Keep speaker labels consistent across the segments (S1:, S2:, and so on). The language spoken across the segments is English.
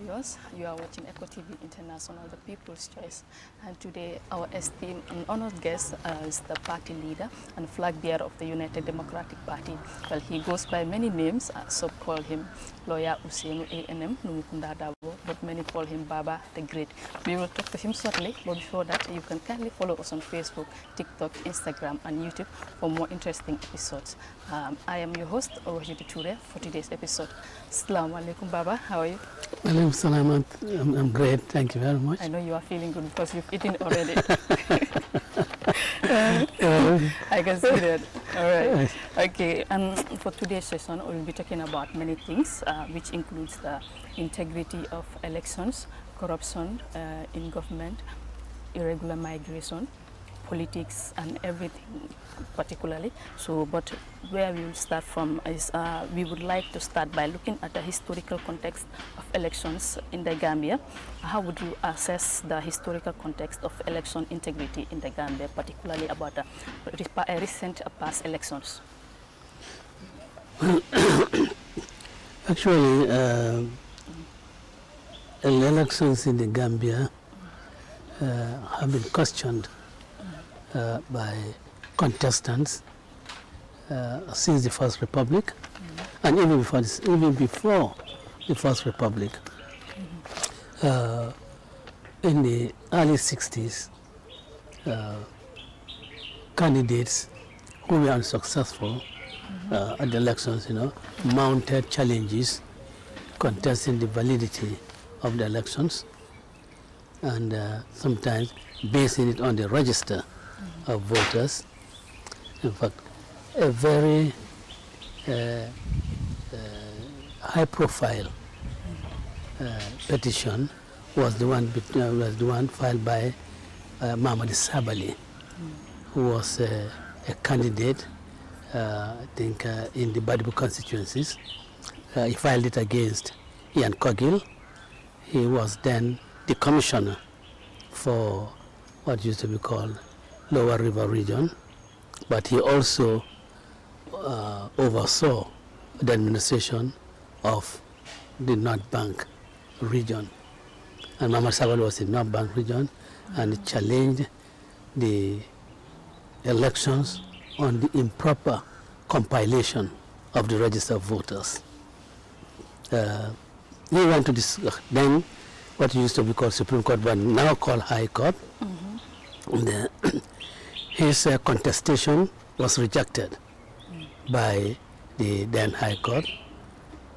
S1: viewers. You are watching Eco TV International, the People's Choice. And today, our esteemed and honored guest is the party leader and flag bearer of the United Democratic Party. Well, he goes by many names. Some call him Lawyer OUSAINOU ANM, Numukunda DARBOE, but many call him Baba the Great. We will talk to him shortly, but before that, you can kindly follow us on Facebook, TikTok, Instagram, and YouTube for more interesting episodes. I am your host, Orohidi Ture, for today's episode. Assalamu alaikum, Baba. How are you?
S2: Alaikum salam. I'm great. Thank you very much.
S1: I know you are feeling good because you've eaten already. I can see that. All right. Okay. For today's session, we'll be talking about many things, which includes the integrity of elections, corruption in government, irregular migration, politics, and everything particularly. So, but where we will start from is we would like to start by looking at the historical context of elections in the Gambia. How would you assess the historical context of election integrity in the Gambia, particularly about the recent past elections?
S2: Actually, elections in the Gambia have been questioned by contestants since the First Republic, and even before the First Republic. In the early 60s, candidates who were unsuccessful at the elections, mounted challenges contesting the validity of the elections, and sometimes basing it on the register of voters. In fact, a very high-profile petition was the one filed by Muhammad Sabali, who was a candidate, I think, in the Badibu constituencies. He filed it against Ian Kogil. He was then the commissioner for what used to be called Lower River region, but he also oversaw the administration of the North Bank region. And Muhammad Sabal was in North Bank region, and he challenged the elections on the improper compilation of the register of voters. He went to this then what used to be called Supreme Court, but now called High Court. And, his contestation was rejected by the then High Court,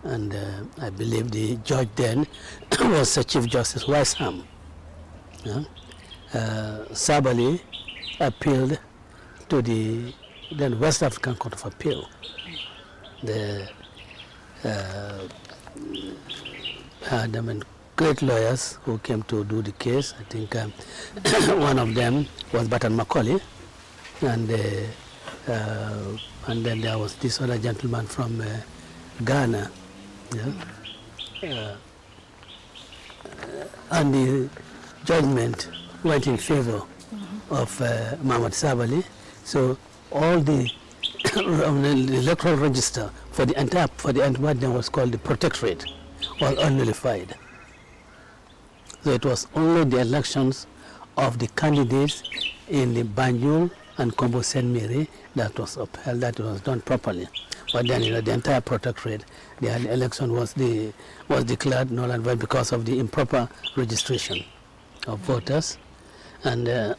S2: and I believe the judge then was Chief Justice Weisham. Sabali appealed to the then West African Court of Appeal. They had great lawyers who came to do the case. I think one of them was Batan Macaulay, and then there was this other gentleman from Ghana. And the judgment went in favor of Muhammad Sabali. So all the electoral register for the entire what then was called the protectorate was unnullified. So it was only the elections of the candidates in the Banjul and Kombo St. Mary that was upheld, that was done properly. But then the entire protectorate, the election was declared null and void because of the improper registration of voters, and it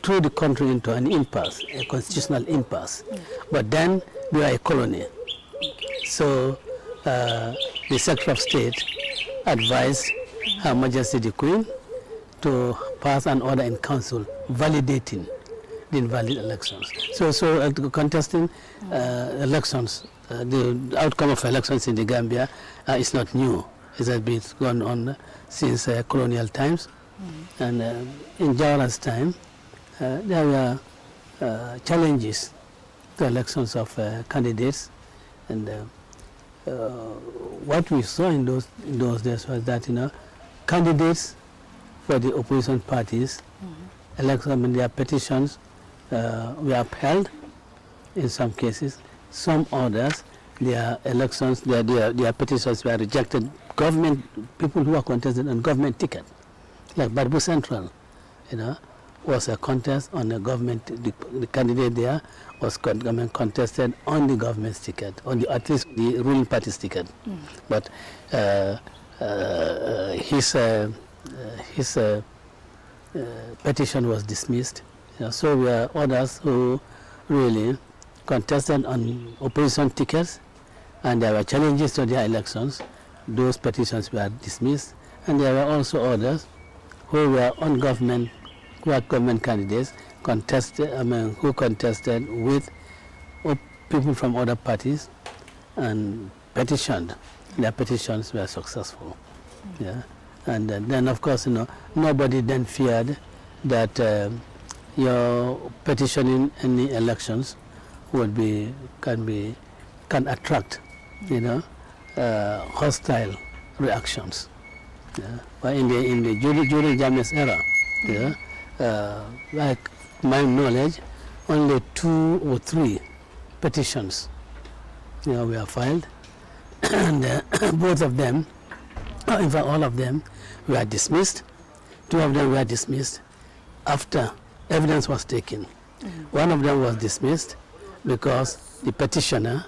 S2: threw the country into an impasse, a constitutional impasse. But then we are a colony, so the Secretary of State advised Her Majesty the Queen to pass an order in council validating the invalid elections. So contesting elections, the outcome of elections in the Gambia is not new. It has been going on since colonial times. And in Jawara's time, there were challenges to elections of candidates. And what we saw in those days was that, candidates for the opposition parties, their petitions were upheld in some cases. Some others their elections, their petitions were rejected. Government, people who are contested on government ticket, like Darboe Central, was a contest on a government, the candidate there was contested on the government's ticket, at least the ruling party's ticket. But his petition was dismissed. So there are others who really contested on opposition tickets, and there were challenges to their elections. Those petitions were dismissed, and there were also others who were on government, who are government candidates, who contested with people from other parties and petitioned. Their petitions were successful. Yeah, and then of course, nobody then feared that your petitioning in the elections can attract, hostile reactions. Yeah. But during Jammeh's era, like my knowledge, only 2 or 3 petitions, were filed, and both of them, in fact all of them, were dismissed. 2 of them were dismissed after evidence was taken. One of them was dismissed because the petitioner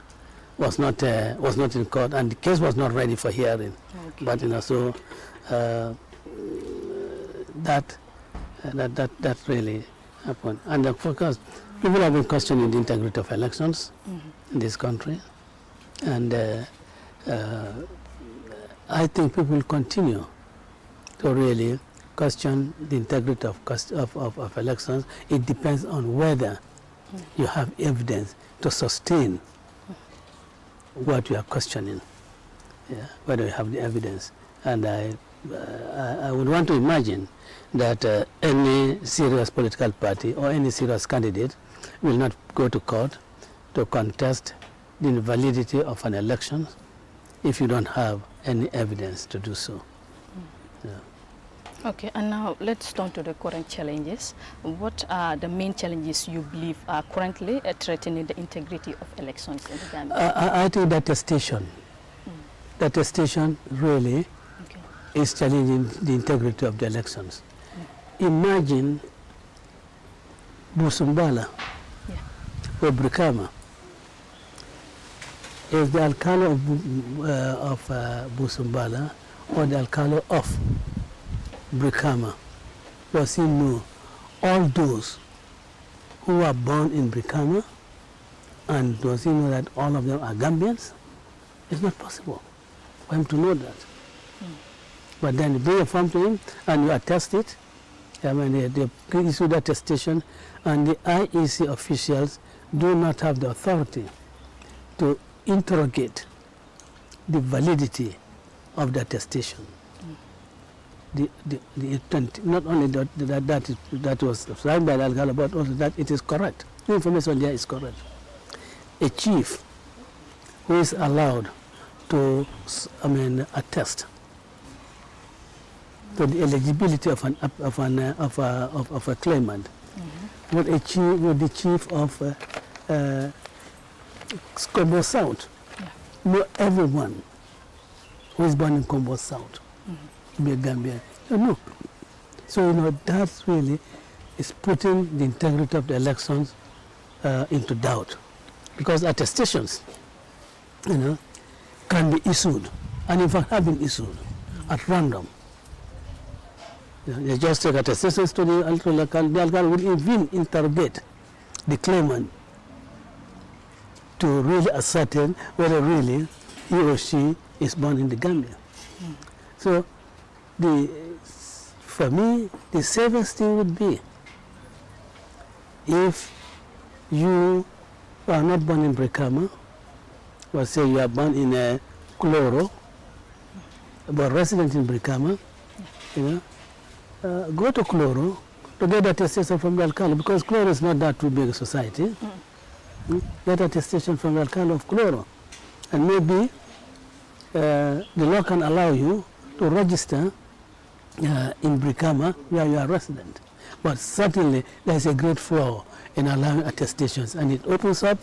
S2: was not in court, and the case was not ready for hearing. Okay. But so that really happened. And of course, people have been questioning the integrity of elections in this country, and I think people will continue to really question the integrity of elections. It depends on whether you have evidence to sustain what you are questioning, whether you have the evidence. And I would want to imagine that any serious political party or any serious candidate will not go to court to contest the validity of an election if you don't have any evidence to do so.
S1: Okay, and now let's turn to the current challenges. What are the main challenges you believe are currently threatening the integrity of elections in the Gambia?
S2: I think that attestation really is challenging the integrity of the elections. Imagine Busumbala or Brikama. If the alcalde of Busumbala or the alcalde of Brikama was he know all those who were born in Brikama, and does he know that all of them are Gambians? It's not possible for him to know that. But then you bring a form to him and you attest it. They issue that attestation, and the IEC officials do not have the authority to interrogate the validity of the attestation. Not only that was signed by the alcalde, but also that it is correct. The information there is correct. A chief who is allowed to, attest to the eligibility of a claimant, would the chief of Combo South know everyone who is born in Combo South? Be a Gambian. No. So that really is putting the integrity of the elections into doubt, because attestations, can be issued, and in fact have been issued at random. They just take attestations to the alcalde. The alcalde will even interrogate the claimant to really ascertain whether really he or she is born in the Gambia. So for me, the safest thing would be if you are not born in Brikama, or say you are born in Cloro, but resident in Brikama, go to Cloro to get attestation from the alcalde, because Cloro is not that too big a society. Get attestation from the alcalde of Cloro, and maybe the law can allow you to register in Brikama where you are resident. But certainly there is a great flaw in allowing attestations, and it opens up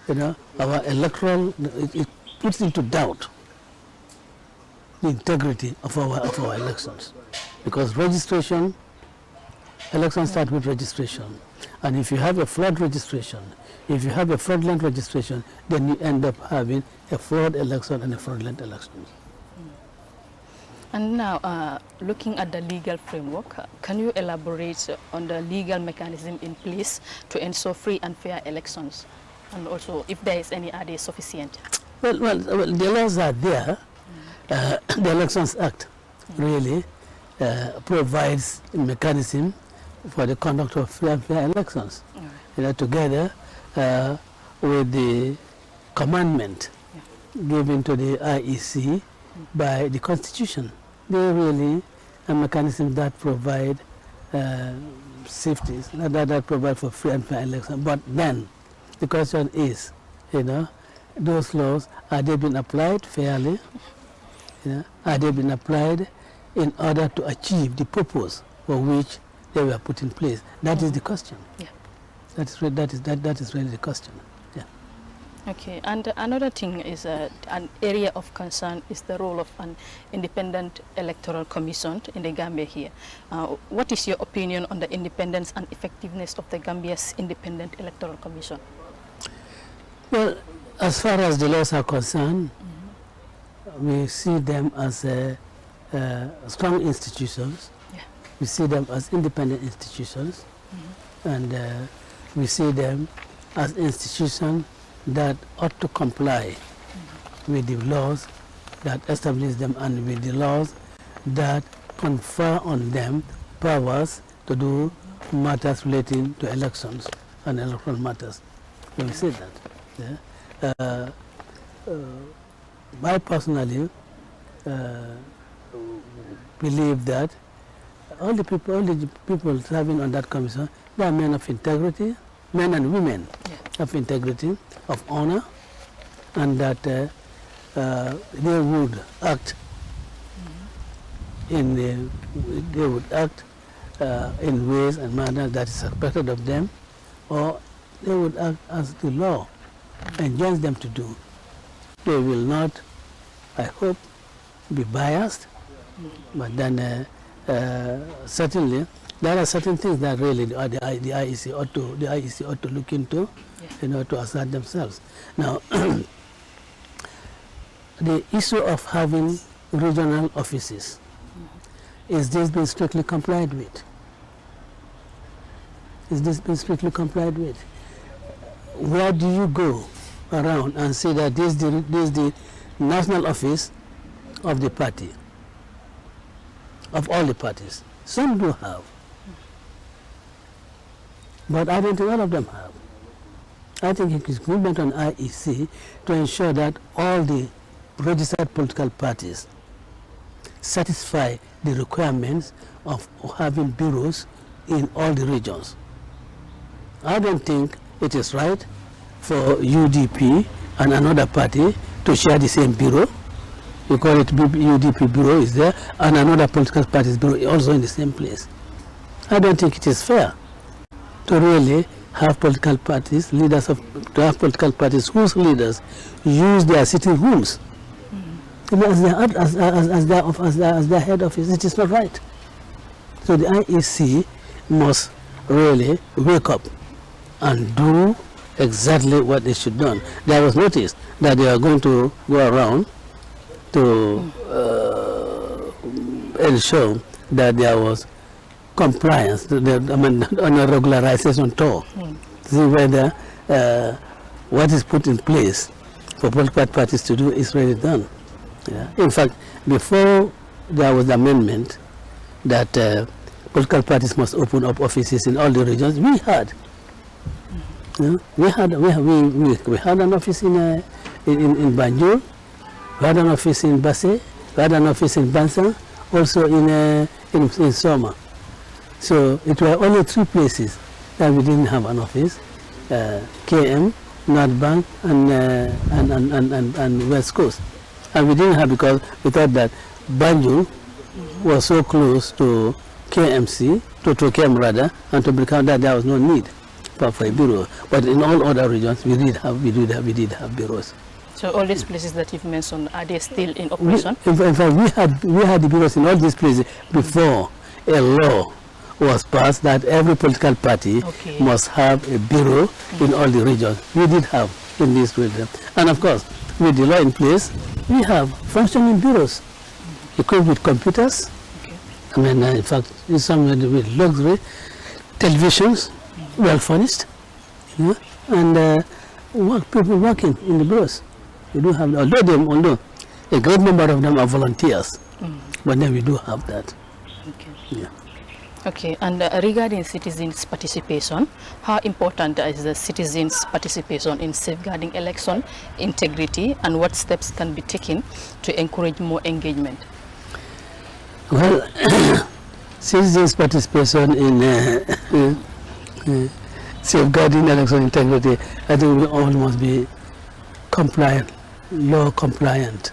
S2: our electoral, it puts into doubt the integrity of our elections, because registration, elections start with registration, and if you have a fraud registration, if you have a fraudulent registration, then you end up having a fraud election and a fraudulent election.
S1: And now, looking at the legal framework, can you elaborate on the legal mechanism in place to ensure free and fair elections? And also, if there is any, are they sufficient?
S2: Well, the laws are there. The Elections Act really provides a mechanism for the conduct of free and fair elections. Together with the commandment given to the IEC by the Constitution. They really a mechanism that provide safeties, that provide for free and fair elections. But then the question is, those laws, are they being applied fairly? Are they being applied in order to achieve the purpose for which they were put in place? That is the question.
S1: Yeah.
S2: That is really the question. Yeah.
S1: Okay, and another thing is an area of concern is the role of an independent electoral commission in the Gambia here. What is your opinion on the independence and effectiveness of the Gambia's independent electoral commission?
S2: Well, as far as the laws are concerned, we see them as strong institutions.
S1: Yeah.
S2: We see them as independent institutions, and we see them as institutions that ought to comply with the laws that establish them and with the laws that confer on them powers to do matters relating to elections and electoral matters. We see that. Yeah. I personally believe that all the people serving on that commission, they are men of integrity, men and women of integrity, of honor, and that they would act in ways and manners that is expected of them, or they would act as the law enjoins them to do. They will not, I hope, be biased, but then certainly there are certain things that really the IEC ought to look into, to assert themselves. Now, the issue of having regional offices, is this being strictly complied with? Is this being strictly complied with? Where do you go around and say that this is the national office of the party, of all the parties? Some do have, but I don't think all of them have. I think it is incumbent on IEC to ensure that all the registered political parties satisfy the requirements of having bureaus in all the regions. I don't think it is right for UDP and another party to share the same bureau. You call it UDP bureau is there, and another political party's bureau also in the same place. I don't think it is fair to really have political parties, political parties whose leaders use their sitting rooms as their head office. It is not right. So the IEC must really wake up and do exactly what they should do. There was notice that they are going to go around to ensure that there was compliance, on a regularization tour, to see whether what is put in place for political parties to do is really done. Yeah. In fact, before there was the amendment that political parties must open up offices in all the regions, we had an office in Banjul, we had an office in Basse, we had an office in Bansan, also in Soma. So it were only 3 places that we didn't have an office: KM, North Bank, and West Coast. And we didn't have because we thought that Banjul was so close to KMC, to KM rather, and to become that there was no need. for a bureau. But in all other regions, we did have bureaus.
S1: So all these places that you've mentioned, are they still in operation?
S2: In fact, we had the bureaus in all these places before a law was passed that every political party must have a bureau in all the regions. We did have in this region. And of course, with the law in place, we have functioning bureaus equipped with computers. I mean, in fact, some with luxury televisions, well furnished, and people working in the bureaus. We do have, although a great number of them are volunteers, but then we do have that.
S1: Okay.
S2: Yeah.
S1: Okay, and regarding citizens' participation, how important is the citizens' participation in safeguarding election integrity, and what steps can be taken to encourage more engagement?
S2: Well, citizens' participation in safeguarding election integrity, I think we all must be compliant, law compliant.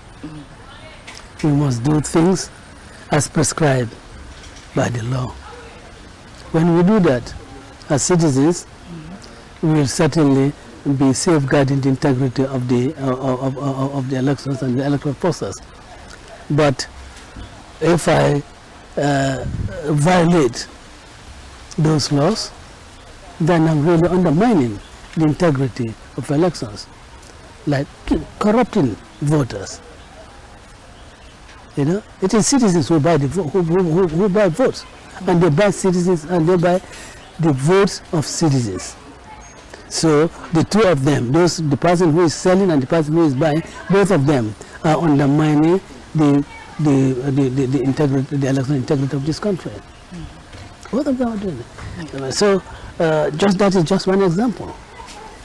S2: We must do things as prescribed by the law. When we do that, as citizens, we will certainly be safeguarding the integrity of the elections and the electoral process. But if I violate those laws, then I'm really undermining the integrity of elections, like corrupting voters. You know, it is citizens who buy who buy votes, and they buy citizens, and they buy the votes of citizens. So the two of them, the person who is selling and the person who is buying, both of them are undermining the integrity, the election integrity of this country. Both of them are doing it. So that is just one example.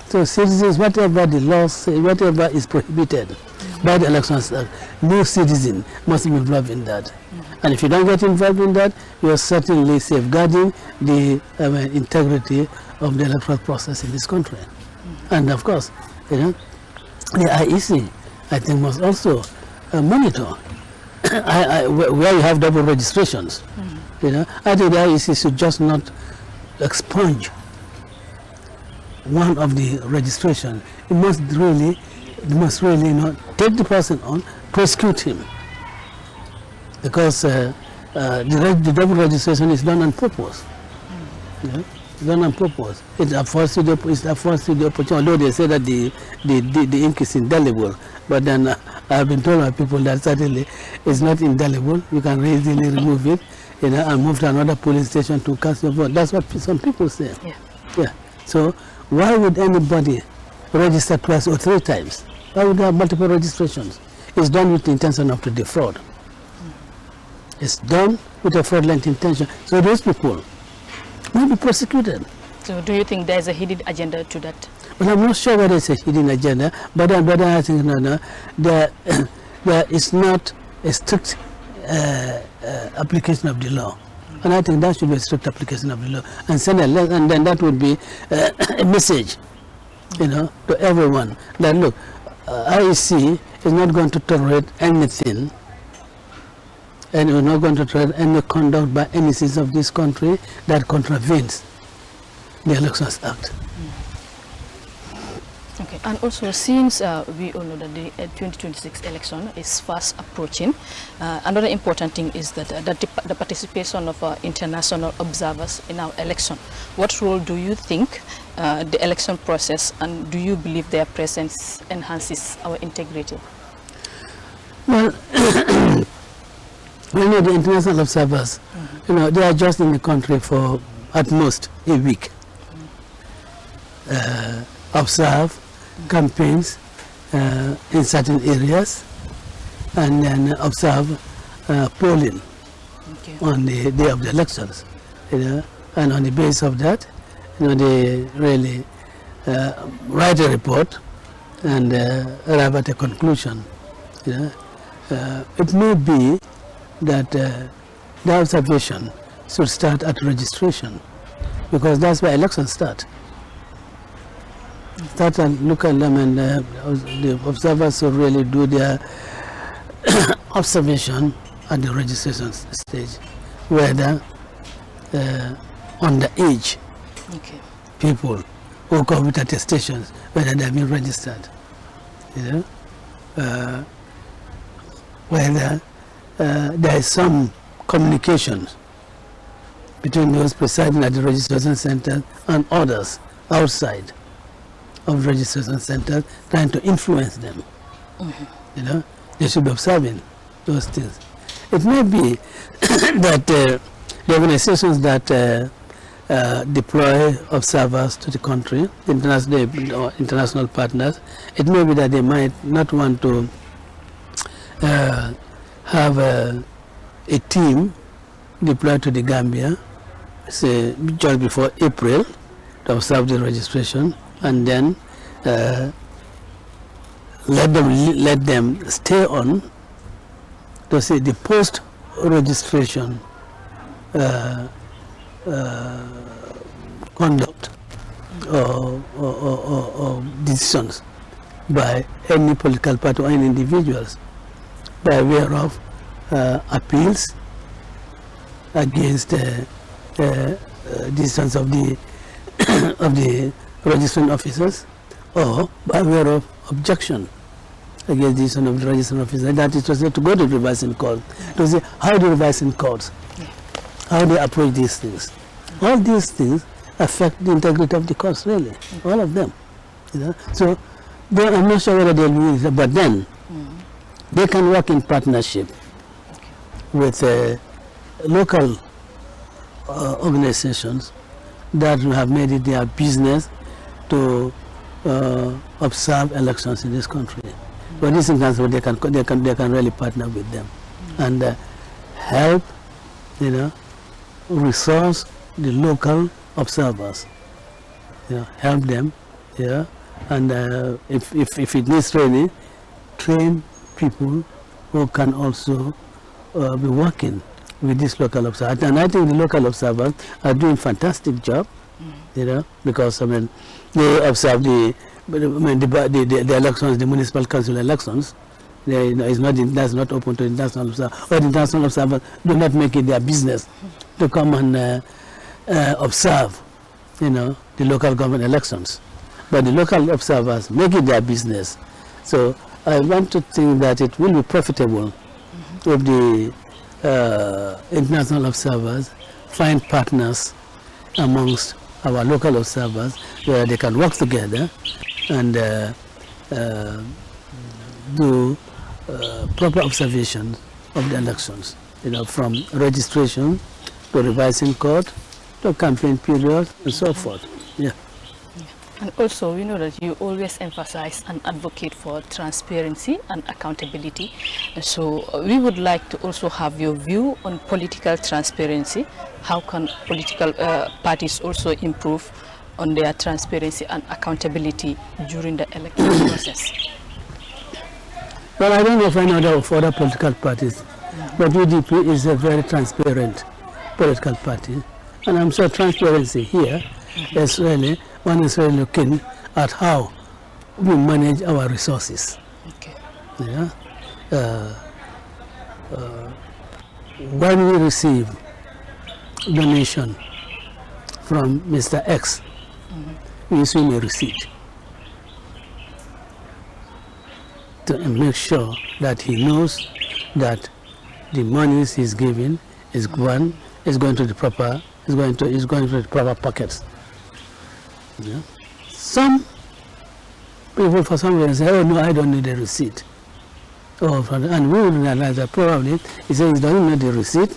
S2: So citizens, whatever the laws say, whatever is prohibited by the Elections Act, no citizen must be involved in that. And if you don't get involved in that, you are certainly safeguarding the integrity of the electoral process in this country. And of course, you know, the IEC, I think, must also monitor where you have double registrations. You know, I think the IEC should just not expunge one of the registration. It must really, take the person on, prosecute him, because the double registration is done on purpose. Yeah? Done on purpose. It affords you the opportunity. Although they say that the ink is indelible, but then I've been told by people that certainly it's not indelible. You can easily remove it, you know, and move to another polling station to cast your vote. That's what some people say. Yeah. Yeah. So why would anybody register twice or three times? Why would they have multiple registrations? It's done with the intention of to defraud. It's done with a fraudulent intention. So those people will be prosecuted.
S1: So do you think there's a hidden agenda to that?
S2: Well, I'm not sure whether it's a hidden agenda, but I think there is not a strict application of the law. And I think that should be a strict application of the law. And then that would be a message, you know, to everyone that, look, IEC is not going to tolerate anything, and we're not going to tolerate any conduct by any citizen of this country that contravenes the Elections Act.
S1: Okay, and also since we all know that the 2026 election is fast approaching, another important thing is that the participation of international observers in our election. What role do you think the election process, and do you believe their presence enhances our integrity?
S2: Well, you know, the international observers, you know, they are just in the country for at most a week. Observe campaigns in certain areas, and then observe polling on the day of the elections, you know, and on the basis of that, you know, they really write a report and arrive at a conclusion. You know. It may be that the observation should start at registration, because that's where elections start. Start and look at them, and the observers should really do their observation at the registration stage, whether underage people who come with attestations whether they have been registered. You know, whether there is some communication between those presiding at the registration center and others outside of registration centers trying to influence them. You know, they should be observing those things. It may be that the organizations that deploy observers to the country, international partners, it may be that they might not want to have a team deployed to the Gambia, say just before April, to observe the registration, and then let them stay on to see the post-registration conduct or decisions by any political party or any individuals by way of appeals against decisions of the of the registering officers, or by way of objection against the decision of the registering officer. That is to say, to go to the revising court, to see how the revising courts, how they approach these things. All these things affect the integrity of the courts, really, all of them. You know? So I'm not sure whether they'll be, but then they can work in partnership with local organizations that have made it their business to observe elections in this country. But this instance, they can really partner with them and help, you know, resource the local observers, you know, help them, yeah, and if it needs training, train people who can also be working with this local observer. And I think the local observers are doing a fantastic job, you know, because I mean they observe the elections, the municipal council elections. That's not open to international observers, or the international observers do not make it their business to come and observe, you know, the local government elections. But the local observers make it their business. So I want to think that it will be profitable if the international observers find partners amongst our local observers where they can work together and do proper observation of the elections, you know, from registration to revising court to campaign period and so forth. Yeah.
S1: And also, we know that you always emphasize and advocate for transparency and accountability. So we would like to also have your view on political transparency. How can political parties also improve on their transparency and accountability during the electoral process?
S2: Well, I don't know if I know of other political parties, but UDP is a very transparent political party. And I'm sure transparency here is really, one is really looking at how we manage our resources.
S1: Okay.
S2: Yeah. When we receive donation from Mr. X, we issue a receipt to make sure that he knows that the monies he's giving is going to the proper pockets. Yeah. Some people for some reason say, oh no, I don't need a receipt. And we will realize that probably he says he doesn't need the receipt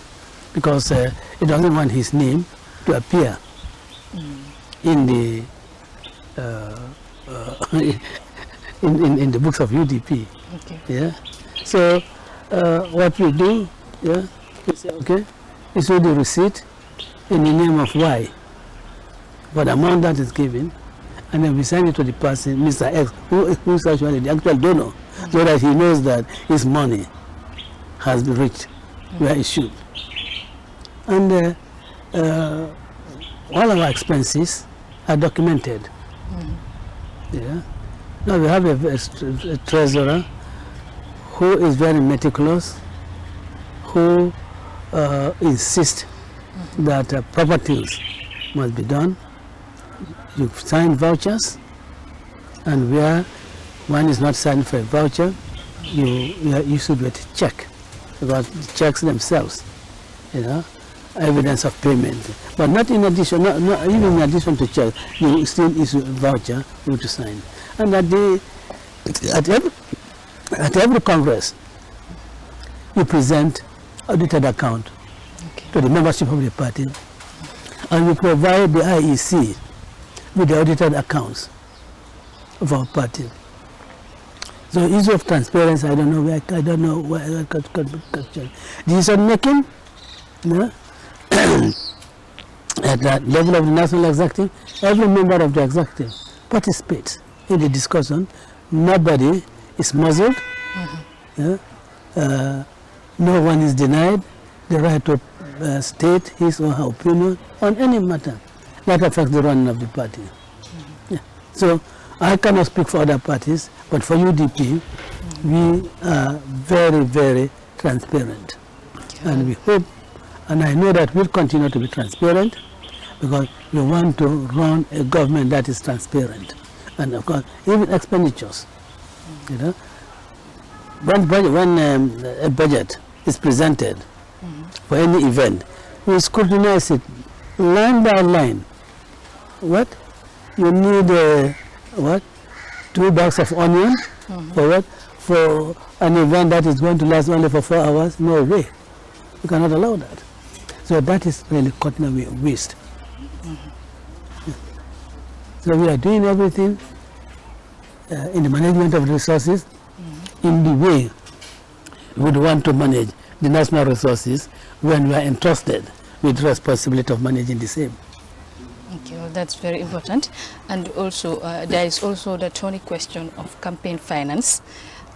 S2: because he doesn't want his name to appear in the in the books of UDP.
S1: Okay.
S2: Yeah. So what we do, yeah, we say, okay, issue the receipt in the name of Y for the amount that is given, and then we send it to the person, Mr. X, who is actually the actual donor, so that he knows that his money has been reached where it should. And all our expenses are documented. Yeah. Now we have a treasurer who is very meticulous, who insists that proper things must be done you sign vouchers, and where one is not signed for a voucher, you should get a check, because the checks themselves, evidence of payment. But not in addition, not even in addition to check, you still issue a voucher you to sign. And at every Congress, you present audited account to the membership of the party, and we provide the IEC with the audited accounts of our party. So issue of transparency, I don't know where I could decision making, at that level of the national executive, every member of the executive participates in the discussion. Nobody is muzzled. No one is denied the right to state his or her opinion on any matter that affects the running of the party. So I cannot speak for other parties, but for UDP, we are very, very transparent. And we hope, and I know that we'll continue to be transparent, because we want to run a government that is transparent. And of course, even expenditures. When a budget is presented for any event, we scrutinize it line by line. What? You need 2 bags of onion for what? For an event that is going to last only for 4 hours? No way. You cannot allow that. So that is really cutting away waste. So we are doing everything in the management of resources in the way we would want to manage the national resources when we are entrusted with the responsibility of managing the same.
S1: Okay, well, that's very important. And also, there is also the thorny question of campaign finance.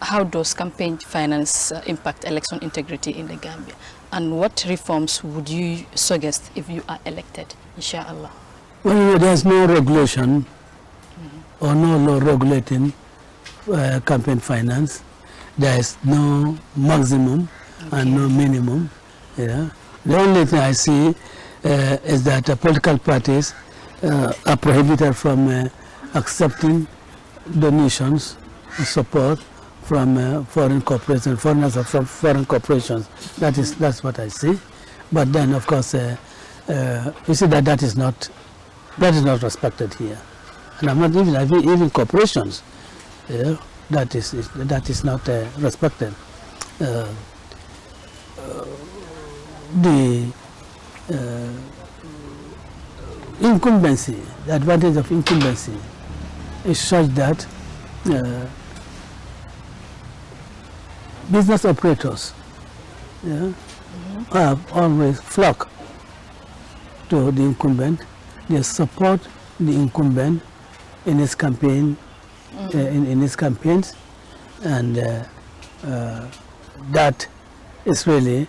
S1: How does campaign finance impact election integrity in the Gambia? And what reforms would you suggest if you are elected, inshallah?
S2: Well, there's no regulation or no law regulating campaign finance. There is no maximum and no minimum. The only thing I see is that political parties are prohibited from accepting donations or support from foreign corporations, foreigners from foreign corporations. That's what I see. But then, of course, we see that is not respected here, and I'm not even corporations. That is not respected. The incumbency, the advantage of incumbency is such that business operators have always flocked to the incumbent. They support the incumbent in his campaign, in his campaigns, and that is really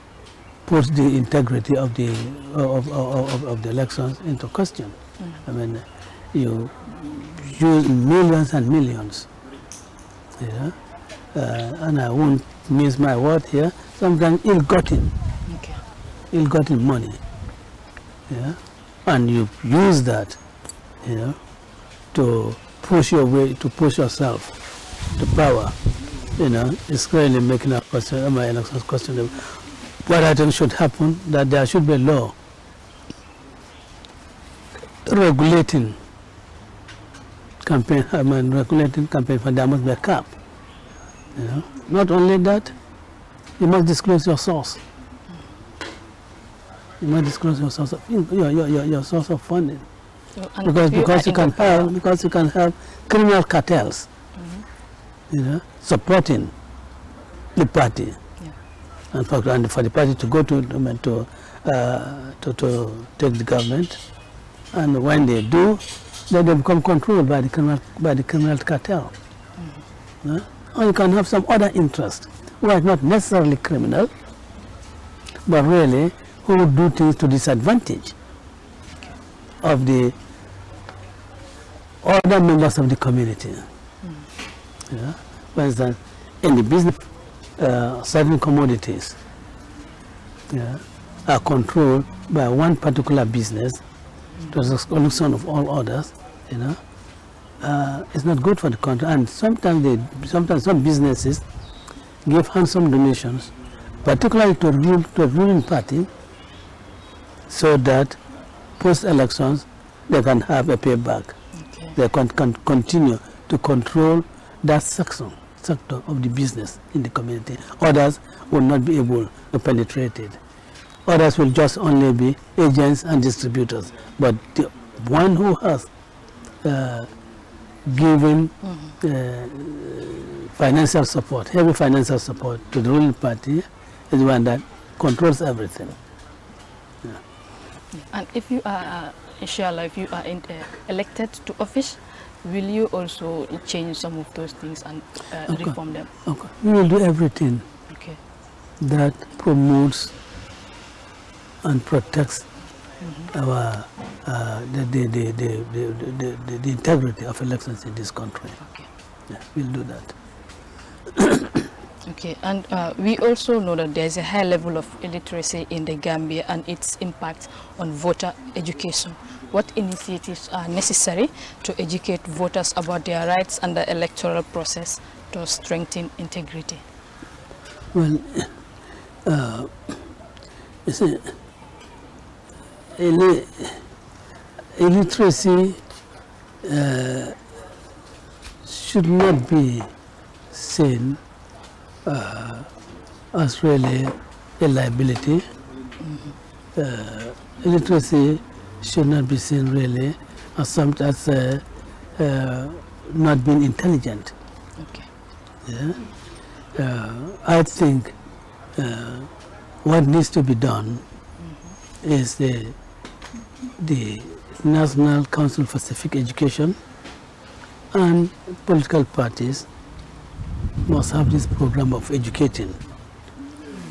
S2: puts the integrity of the elections into question. I mean, you use millions and millions, and I won't mince my word here. Sometimes ill-gotten money, and you use that, to push your way, to push yourself to power. It's really making my elections questionable. What I think should happen, that there should be a law regulating campaign. Regulating campaign, but there must be a cap. Not only that, you must disclose your source. You must disclose your source of your source of funding, because you can have criminal cartels, supporting the party. And for the party to go to take the government, and when they do, then they become controlled by the criminal cartel. Or you can have some other interest, who are not necessarily criminal, but really who would do things to disadvantage of the other members of the community. For instance, in the business, certain commodities are controlled by one particular business to the exclusion of all others, you know, it's not good for the country. And sometimes some businesses give handsome donations, particularly to the ruling party, so that post-elections they can have a payback.
S1: Okay.
S2: They can continue to control that sector of the business in the community. Others will not be able to penetrate it. Others will just only be agents and distributors. But the one who has given financial support, heavy financial support to the ruling party, is one that controls everything. Yeah.
S1: And if you are, inshallah, if you are elected to office, will you also change some of those things and reform them?
S2: Okay. We will do everything that promotes and protects our the integrity of elections in this country.
S1: Okay.
S2: Yeah, we'll do that.
S1: Okay, and we also know that there's a high level of illiteracy in the Gambia and its impact on voter education. What initiatives are necessary to educate voters about their rights and the electoral process to strengthen integrity?
S2: Well, you see, illiteracy should not be seen as really a liability. Illiteracy should not be seen really as not being intelligent.
S1: Okay.
S2: Yeah? I think what needs to be done is the National Council for Civic Education and political parties must have this program of educating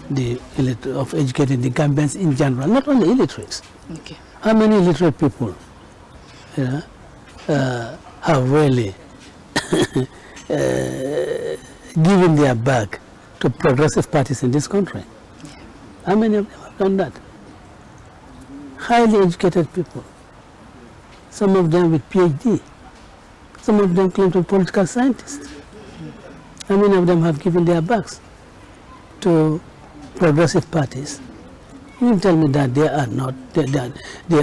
S2: the Gambians in general, not only illiterates.
S1: Okay.
S2: How many illiterate people have really given their back to progressive parties in this country?
S1: Yeah.
S2: How many of them have done that? Highly educated people. Some of them with PhD. Some of them claim to be political scientists. How many of them have given their backs to progressive parties? You tell me that they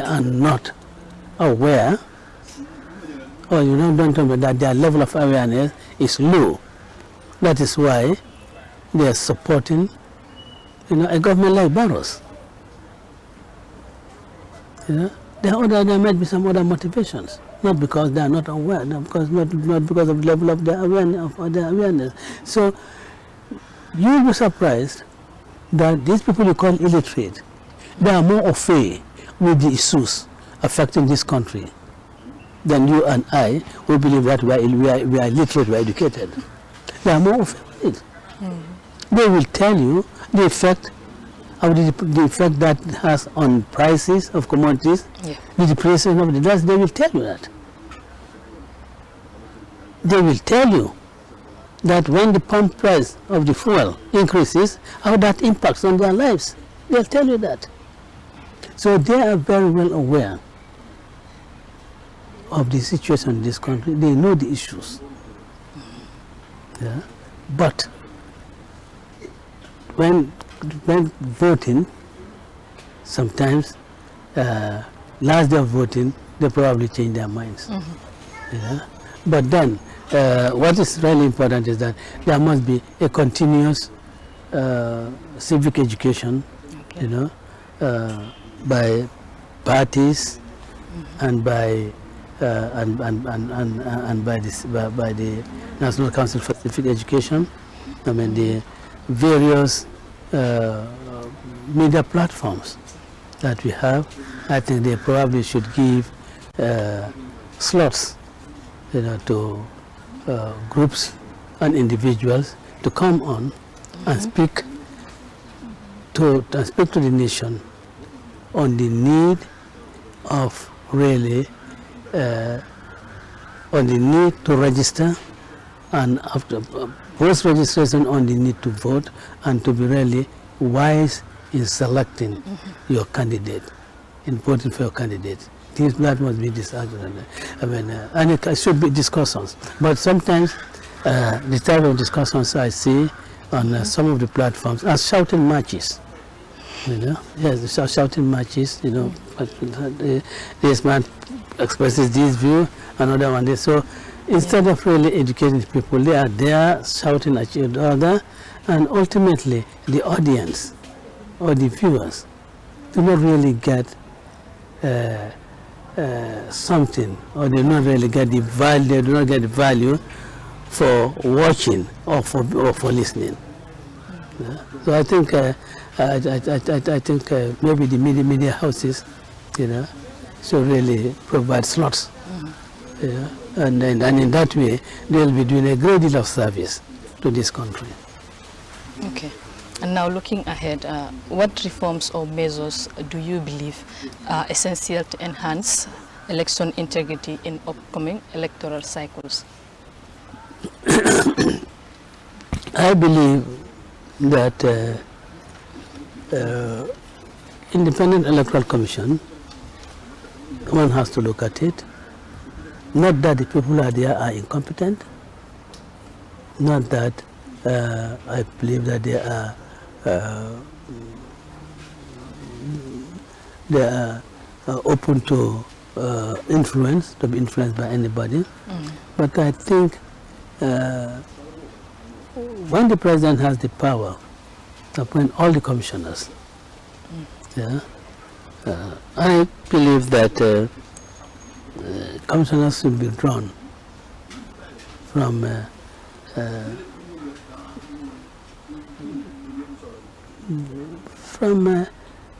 S2: are not aware, or you don't tell me that their level of awareness is low. That is why they are supporting, a government like Barros. There might be some other motivations, not because they are not aware, not because of the level of their awareness. So you will be surprised that these people you call illiterate, they are more au fait with the issues affecting this country than you and I, who believe that we are illiterate, we are educated. They are more au fait with it. They will tell you the effect of the effect that has on prices of commodities, the depreciation of the dust. They will tell you that. They will tell you that when the pump price of the fuel increases, how that impacts on their lives. They'll tell you that. So they are very well aware of the situation in this country. They know the issues. Yeah? But when voting, sometimes last day of voting, they probably change their minds. Yeah? But then, what is really important is that there must be a continuous civic education, by parties and by by the National Council for Civic Education. I mean the various media platforms that we have. I think they probably should give slots, to groups and individuals to come on and speak to the nation on the need of really on the need to register, and after post registration on the need to vote, and to be really wise in selecting your candidate, in voting for your candidate. That must be decided. I mean, and it should be discussions. But sometimes the type of discussions I see on some of the platforms are shouting matches. You know, yes, shouting matches. You know, but this man expresses this view, another one this. So instead of really educating people, they are there shouting at each other, and ultimately the audience or the viewers do not really get something, or they do not really get the value. They do not get the value for watching or for listening. Yeah. So I think maybe the media houses, you know, should really provide slots. Yeah. And in that way, they'll be doing a great deal of service to this country.
S1: Okay. And now looking ahead, what reforms or measures do you believe are essential to enhance election integrity in upcoming electoral cycles?
S2: I believe that Independent Electoral Commission, one has to look at it. Not that the people who are there are incompetent, not that I believe that they are open to influence, to be influenced by anybody. But I think when the president has the power to appoint all the commissioners, yeah, I believe that commissioners should be drawn from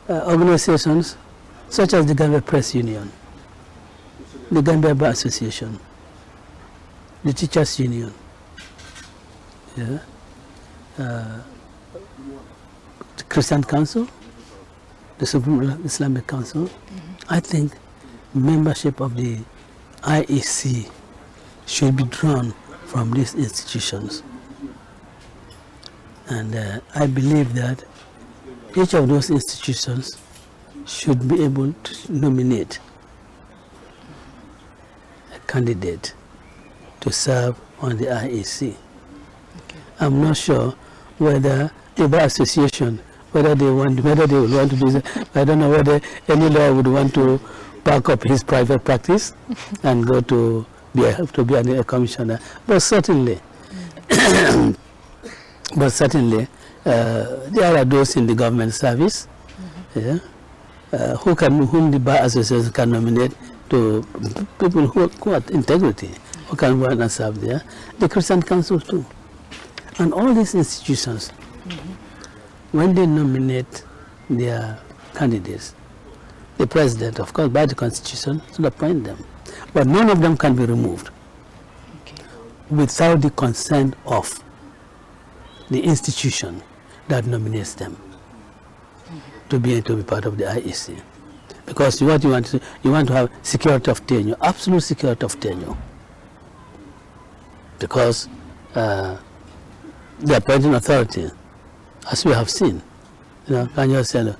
S2: organizations such as the Gambia Press Union, the Gambia Bar Association, the Teachers Union, yeah, the Christian Council, the Supreme Islamic Council. I think membership of the IEC should be drawn from these institutions. And I believe that each of those institutions should be able to nominate a candidate to serve on the IEC. Okay. I'm not sure whether the Bar Association, whether they would want to do that. I don't know whether any lawyer would want to pack up his private practice and go to be a commissioner. But certainly, there are those in the government service, yeah, whom the Bar Association can nominate to people who have integrity, who can go and serve there. The Christian Council too. And all these institutions, when they nominate their candidates, the president, of course, by the constitution, should appoint them. But none of them can be removed without the consent of the institution that nominates them to be part of the IEC. Because what you want to have security of tenure, absolute security of tenure. Because the appointing authority, as we have seen, can just say,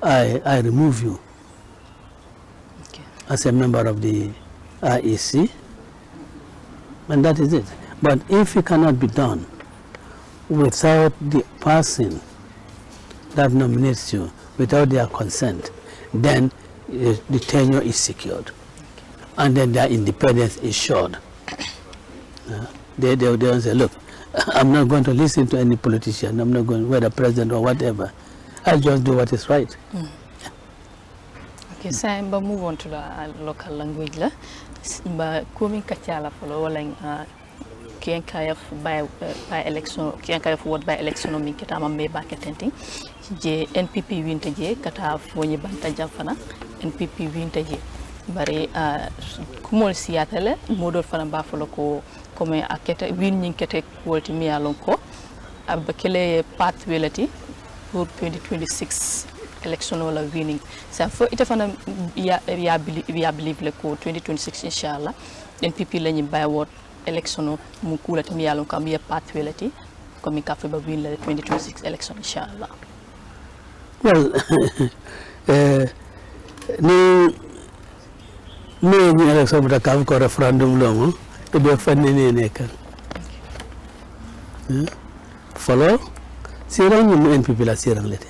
S2: I remove you as a member of the IEC, and that is it. But if it cannot be done without the person that nominates you, without their consent, then the tenure is secured, and then their independence is assured. They don't say, look, I'm not going to listen to any politician, I'm not going, whether president or whatever, I'll just do what is right.
S1: Okay, so I'm move on to the local language. But coming Kachala following Kian Kayaf by election, Kian Kayaf ward by election of Mikatama may back attending. J NPP winter J, Kata Fony Banta Jafana, NPP winter J. Bare Kumol Seattle, Model Fan Buffalo ko come a kete winning kete quality me alonko, Abakele pathway for 2026 election wala winning. So for it fana we believe le ko 2026 inshallah NPP lañu bay wot election mu kulati mi yalon kam ya pathway lati comme ka fe ba win le 2026 election inshallah.
S2: Well, me ni election buta ka ko referendum lomo e be fanne ne nekal follow sirang ni NPP la sirang lete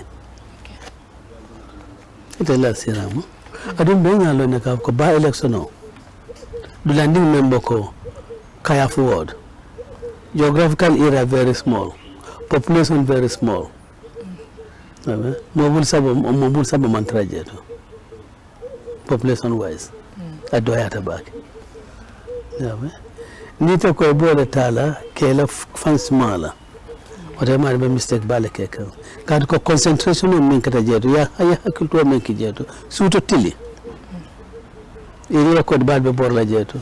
S2: ite la sirang mo adum be ngalo ne ka ko ba election no du landing member ko kaya forward geographical area very small population very small mobile sabo man trajeto population wise adoyata bake yabe nita ko bole tala kela fans mala wata ma be mistake bale ke kan ko concentration min kata jeto ya hakilto men ki jeto suto tili iri ko balbe borla jeto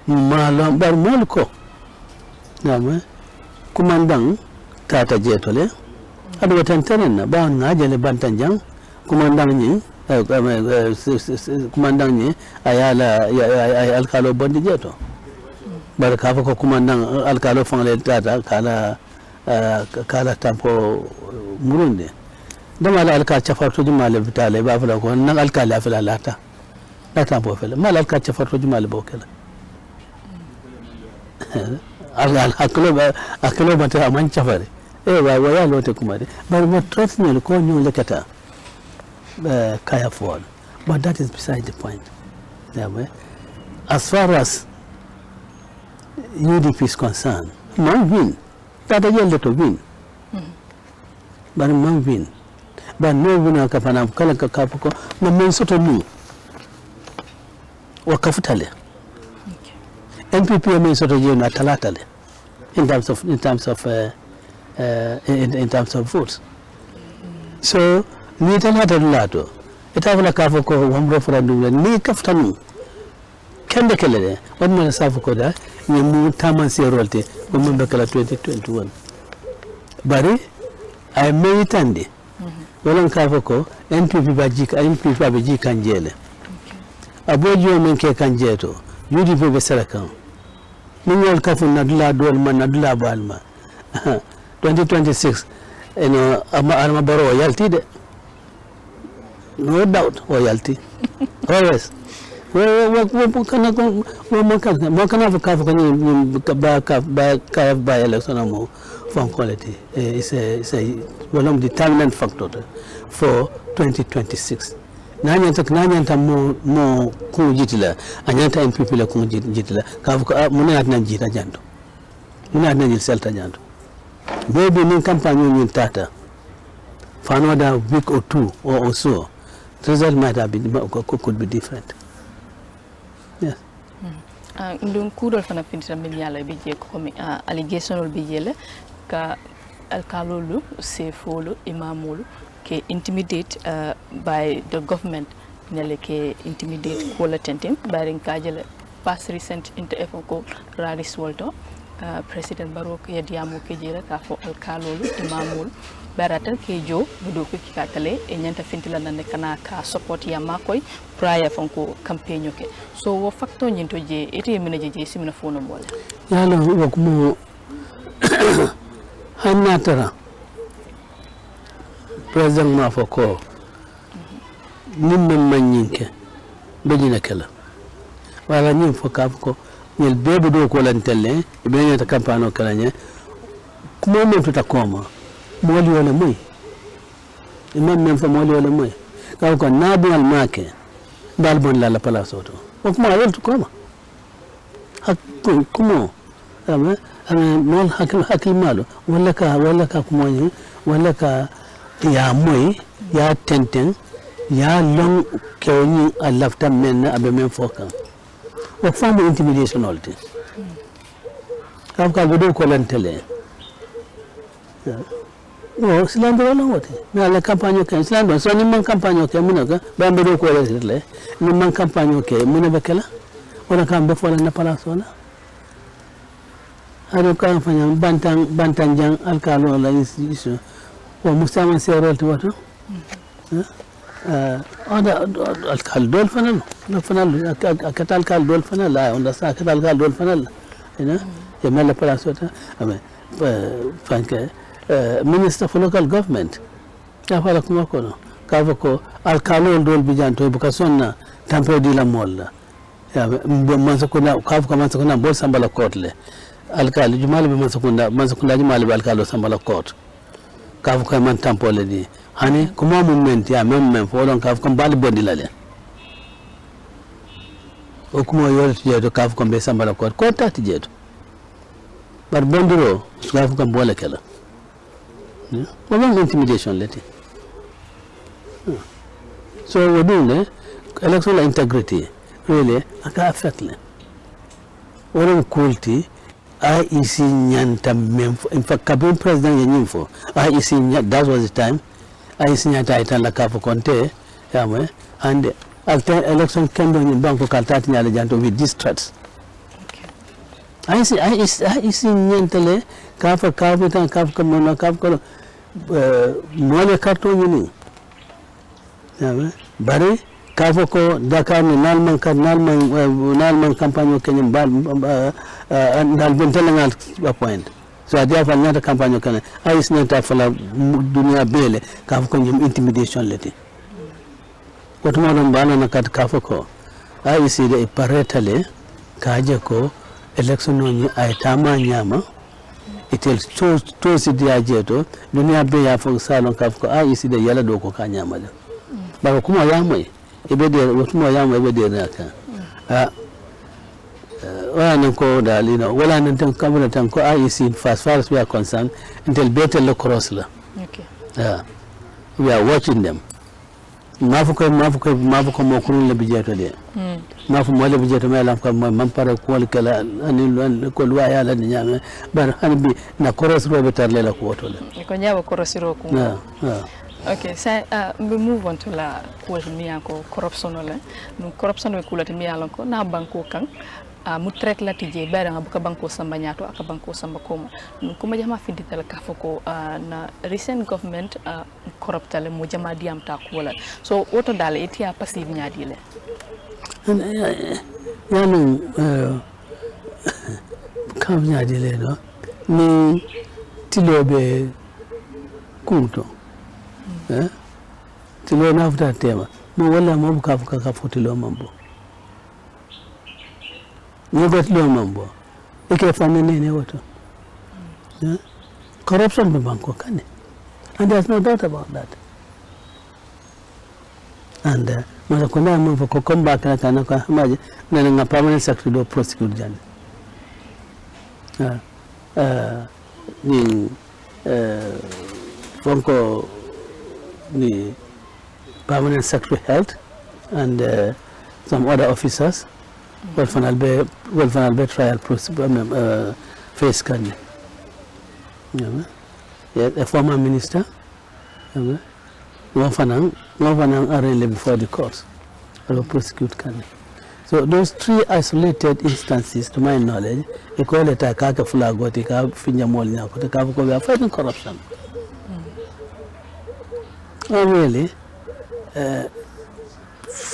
S2: mala bar mol ko yabe kumandang tata jeto le adu watan na ba ngajale bantanjang kumandang ni kumandang ni ayala alkalo bondi jeto bar ka ko kumandang alkalo fangle tata kala tampo murunde dama la alka chafarto jumale bitale ba fala ko nan alkala fala lata la tampo fala mal alka chafarto jumale bokela aklo bata man chafare waya lote kumare but what trust me ko nyu lekata kaya fall but that is beside the point as far as UDP is concerned man win tata yelde to win but man win but no win ka pana kala ka ko na men soto mu wakafutale NPP men soto je na talatale in terms of votes. So ni talata lato ita wala ka ko wam referendum ni kaftanu kende kelede on ma safu ko da ni mu taman se rolte ko mun be kala 2021 bari ay meitande wala ka ko NPP ba jik NPP ba jik kanjele abojo men ke kanjeto UDP be sarakan min wal kafu na dula dol man na dula balma 2026 arma baro yalti de no doubt o yalti always by election mo from quality is a one of the determinant factor for 2026 nanyanta mo ko jitila anyanta MPP la ko jitila ka ko mun na jita janto mun na jil selta janto maybe in campaign in tata for another week or two or so the result might have been could be different. Yes.
S1: Ndung kudol fana finita min yalla be je ko mi allegation ol be yele ka alkalolu sefolu imamolu ke intimidate by the government nele ke intimidate ko la tentem baring kajele past recent into ko raris wolto president barok yadiamo ke jela ka fo alkalolu imamolu baratal ke jo budo ko kikatale e nyanta fintila nan kana ka support ya makoy prior fonko campaign ke so wo facto nyinto je ete mena je simina fono mole
S2: yalo wo ko hanatara president ma fo ko nimme manyinke bejina kala wala nyim fo ka ko nyel bebe do ko lan telle be nyata campagne kala nye kuma mo tuta koma moli wala moy imam men fa moli wala moy ka ko nabi al make dal bon la place auto o kuma wal to koma hakku kuma ama mol hakil malo wala ka kuma ni wala ka ya moy ya tenten ya long kewni alafta men abe men fokan o famu intimidation olti ka do ko lan tele o silando la wote na la campagne ke silando so ni man campagne ke munaka ba mbe ko le ni man campagne ke munaba kala wala kam be fola na pala sola ado kan fanya bantan jang alkalo la institution o mustama serol to wato ada alkal dol fanal no fanal akatal kal dol fanal la onda sa akatal kal dol fanal ina ya mala pala sota ame fanke Minister for Local Government. Kafala kuma kono. Kafako alkalo dol bijanto buka sonna tampe di la molla ya mansakunda kafu mansakunda bol sambala court le alkali jumali be mansakunda jumali be alkalo sambala court kafu ko man tampole di hani kuma movement ya même fo don kafu ko bali bondi la le o kuma yole tijeto kafu ko be sambala court ko tati jeto bar bondiro kafu ko bola kala intimidation leti so we're doing electoral integrity really aka affect le woron kulti IEC nyanta mem in fact kabin president yenyimfo IEC that was the time IEC nyanta itala kafu konte yamwe and after election kendo ni banko kaltati nyale janto with these threats IEC nyanta le kafu tan kafu kono kafu kono mole karto yini yamwe bari kafo ko Dakar ni nalman campagne ko nyim bal dal bentelangal point so adia fa nyata campagne ko ay isnata fala dunia bele kafo ko nyim intimidation leti woto modon bana na kat kafo ko ay iside e paretale kaje ko election no ni ay tama nyama itel to sidia jeto dunia be ya fo salon kafo ko ay iside yala do ko ka nyama de ba kuma yamai ibede wotuma yamma ibede naka wala ko dalino wala nan tan kamera tan ko IEC as far as we are concerned until better look cross la we are watching them mafuko mo kurun le bijeto de mafu mo le bijeto mela ko man para ko kala anil ko luwa ya la nyame bar hanbi na cross ro betar le la ko to le
S1: ko nyawo cross ro ko okay, so we move on to la kuwati miyako corruption ole. Corruption we kulati miyalonko na banko kang mu track la tije bera nga buka banko samba nyato aka banko samba koma. Kuma jama finditala kafoko na recent government corruptale mo jama diam ta kuwala. So woto dale itia passive nyadile.
S2: Yani kam nyadile no ni tilobe kunto. Tilo nafuta tema mo wala mo bukafuka kafutilo mambo tilo mambo ike fane nene woto corruption be banko kane and there's no doubt about that and mara kuna mo ko komba kana kwa maji na permanent secretary do prosecute jani ni fonko the permanent secretary health and some other officers will final trial face can a former minister one arraigned before the courts or prosecute can. So those three isolated instances, to my knowledge, they call it a kaka flagoti ka finya molina ko ka we are fighting corruption. Really,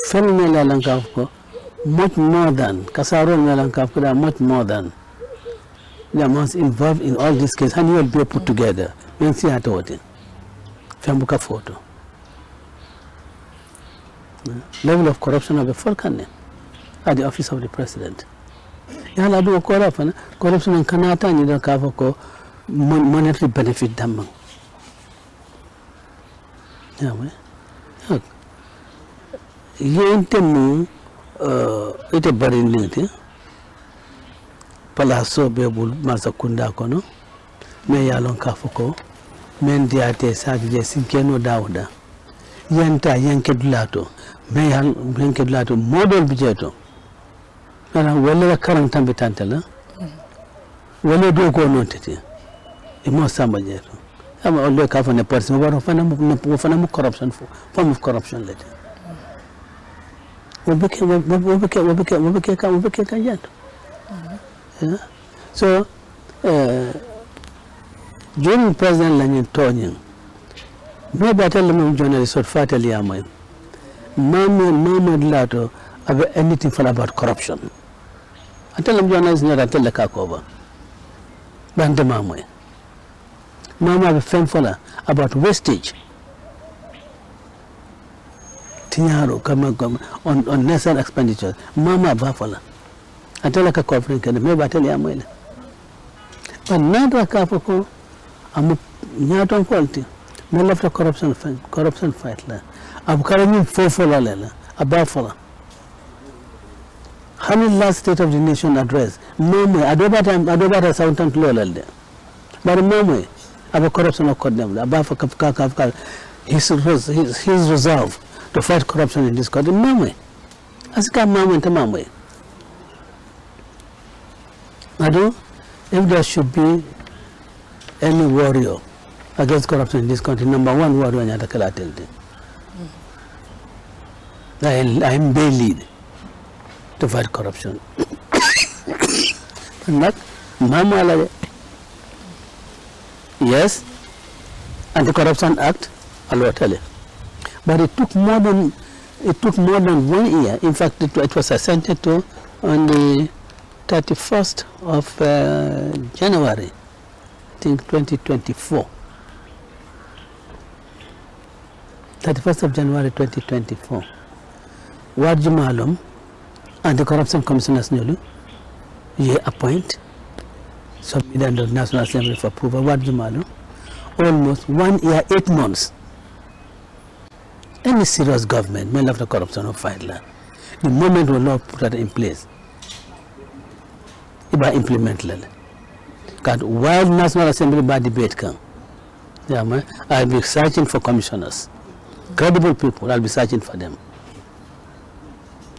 S2: Femela Lankafko, much more than Kasaro Lankafko, much more than the amounts involved in all these cases, and you will be put together. You see at what Fembuka photo. Level of corruption of the Falcon at the office of the president. Yala do corruption in Kanata and the Kavoko monetary benefit damn. Yentemu ite bari linti palaso bebul masakunda kono me yalon kafuko men diate sagje sinkeno dawda yenta yankedulato me yankedulato model bijeto ana wala karam tambe tantala wala do ko nontete e mo samba jeto ama oldo ka fa ne person waro fana mu corruption form of corruption lete wobeke kan yanto so during president lanyin tonyin me batal mo journalist sort fatali amay mama lato about anything for about corruption until I'm journalist not until the kakoba bande mamoy mama be fem fola about wastage tiñaro kama on national expenditure mama bafala atela ka corporate kan me batel ya moyle pan nada ka ko am nyaton polti me lafta corruption fight la ab kala ni fofo la abafala Hamil last state of the nation address momo adobata soundtant lolalde but momo aba corruption of condemn abafa ka his resolve to fight corruption in this country momo asika momo tamamo ado if there should be any warrior against corruption in this country, number one warrior nyata kala telde. I am the lead to fight corruption. Not mama yes, Anti-Corruption Act, alwatale. But it took more than 1 year. In fact, it was assented to on the 31st of January, I think 2024. 31st of January 2024. Ward Jumalum and the Corruption Commissioners Nulu, ye appoint, submitted to the National Assembly for approval. Ward Jumalum, almost 1 year, 8 months. Any serious government may love the corruption of fight. The moment we not put that in place, it will implement it. Because while National Assembly by debate come, I'll be searching for commissioners. Credible people, I'll be searching for them.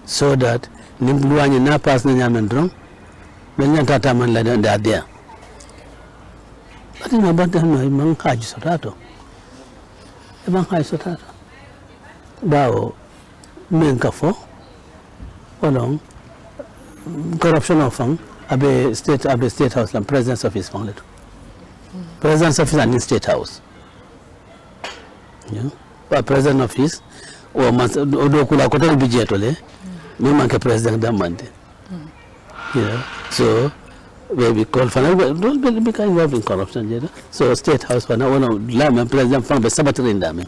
S2: So that Nimbluani na pass na nyamendron, when you tata man la they are there. But in about them, I man haji sotato. I man haji sotato. Bao menkafo, along corruption of fund, abe state house, and presence of his family. Presence of his and state house. Yeah. President of his or kula kota bijetole me manke president damante so we call for don't become involved in corruption so state house for now la president from the sabatrin dame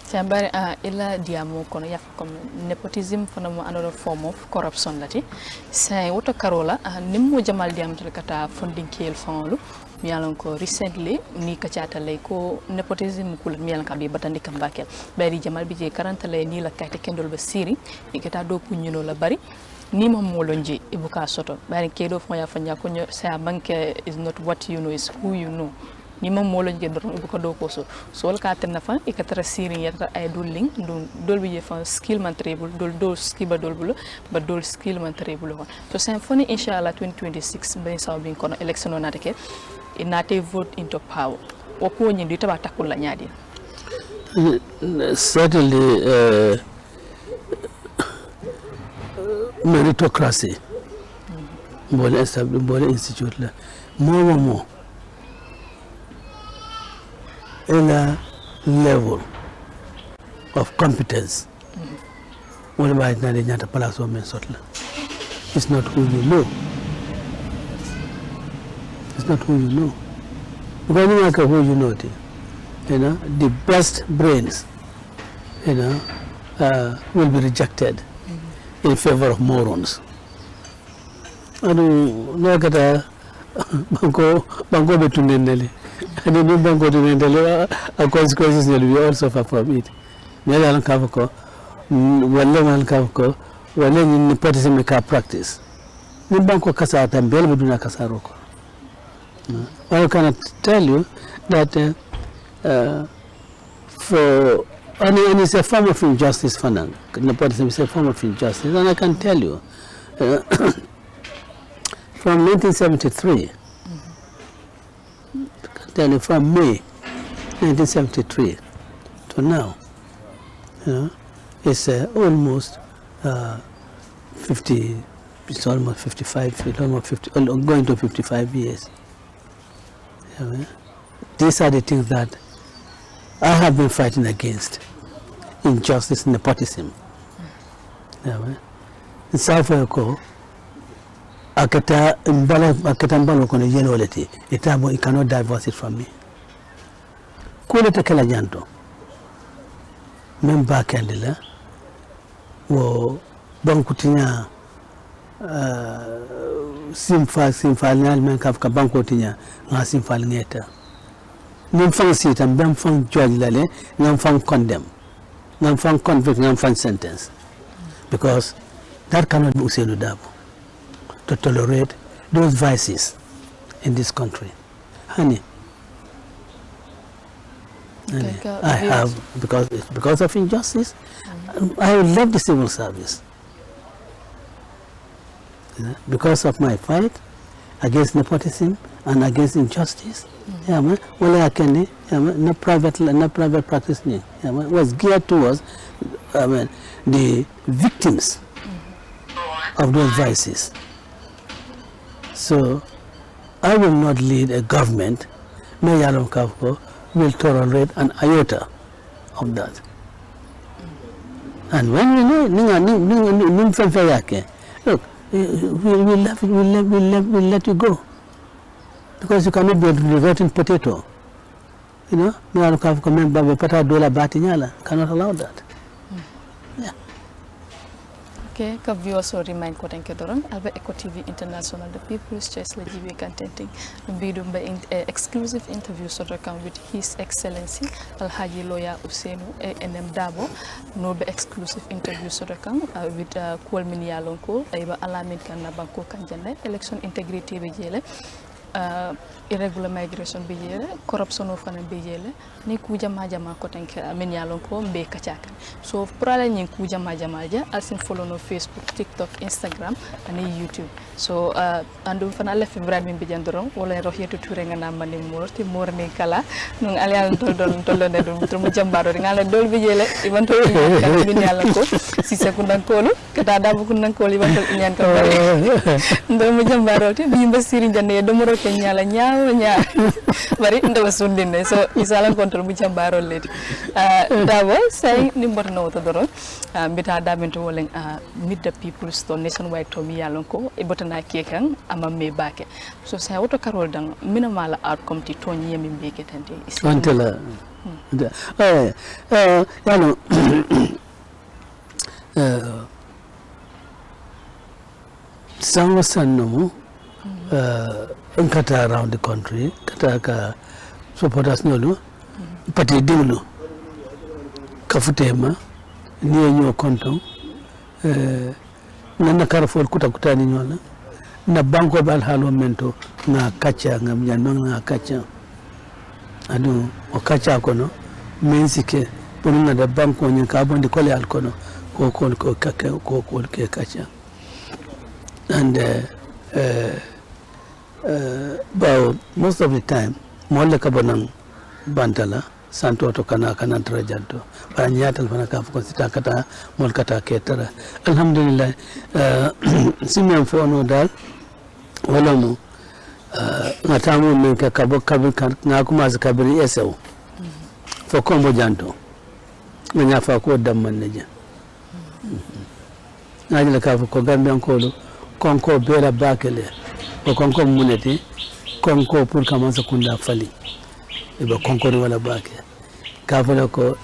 S1: Chambare ila diamo kono yak comme nepotism fana mo another form of corruption lati say woto karola nimmo jamal diam kata funding kel fonlu miyalan ko recently ni kacata lay ko nepotism kul miyalan ka be batandi kambakel bari jamal bi je 40 lay ni la kayte kendol ba siri ni kata do punyino la bari ni mo molonji ibuka soto bari kedo fo ya fanya ko sa banke is not what you know is who you know ni mo molonji do ibuka do ko so wal ka tan fa e kata siri yata ay dulling dol bi je fa skill man treble dol skill ba dol bulo ba dol skill man treble so symphony inshallah 2026 ben saw bin kono election on atake inate vote into power wako nyindi taba takula nyadi
S2: certainly meritocracy bole institute la more in a level of competence what about na nyata palace women sotla it's not who you know. It's not who you know. Because you matter who you know, the best brains, will be rejected in favor of morons. I don't know that bango betunendele. I don't know bango betunendele. Consequences will be also suffer from it. Nele ankavko, wale ankavko, wale ni nepotism ka practice. Ni bango kasa atambele beduna kasa roko. I cannot tell you that and it's a form of injustice for now. Nepotism is a form of injustice, and I can tell you from 1973, tell you from May 1973 to now, it's almost 50. It's almost 55, almost 50, going to 55 years. These are the things that I have been fighting against: injustice, nepotism. In South Africa, akata mbalo kono yeloleti. Itabo you cannot divorce it from me. Kule tekela janto. même bakandila wo banku tinya simfal nyal men ka banko tinya nga simfal ngeta nim fang sitam bam fang judge lale ngam fang condemn ngam fang convict ngam fang sentence because that cannot be Ousainu Darboe to tolerate those vices in this country. Honey, I have, because of injustice, I love the civil service. Because of my fight against nepotism and against injustice, well, I can, no private practice, was geared towards the victims of those vices. So I will not lead a government will tolerate an iota of that. And when we know, look, we'll let you go. Because you cannot be a rotten potato. You know, cannot allow that. Yeah.
S1: Okay, ka viewers so remind ko tanke doron alba Eco TV International, the people's choice la jibe contenting mbidum ba exclusive interview so come with His Excellency Alhaji Lawyer OUSAINOU ANM Darboe no be exclusive interview so come with Kual Minia Lonko ayba alamin kan na banko kan jande election integrity be jele irregular migration be jele corruption of fana be jele ni ku jama ko tanke min yalon ko be kachaka so prala ni ku jama ja alsin follow no Facebook, TikTok, Instagram and YouTube. So andum fana le february min be jandoron wala ro yetu toure ngana mani morti morni kala non alial tollone dum trum jambaro ngala dol be jele even to min yalon ko si sekundan kolu kata dabu kundan kolu even to nyan ko ndom jambaro te bi mbasiri jande do moro ke nyala nya bari ndo sundine so isalan control bu jambaro ledi Darboe say ni mborno to doron mbita damento wolen meet the people sto nationwide to mi yalon ko e botana kekan ama me bake so say woto karol dang minamala outcome ti to nyemi mbeke tante
S2: antela yalo sango sanno nkata around the country kata ka supporters nolo pati diwlo kafutema niye nyo konton na karfol kutakutani nyola na banko bal halo mento na kacha ngam nyano na kacha adu o kacha kono mensike ponuna da banko nyen ka bondi kole al kono ko ke kacha and but most of the time molle kabonang bantala santo to kana trajanto ba nyatal fana ka ko sita kata mol kata ketara alhamdulillah simem fono dal wala mo ngatamu men ka kabo na kuma zakabiri esau fo kombo janto nya fa ko damman neja ngajila ka ko gambe ko konko bera bakele ko konko muneti konko pour commencer kunda fali iba konko wala bake ka fala ko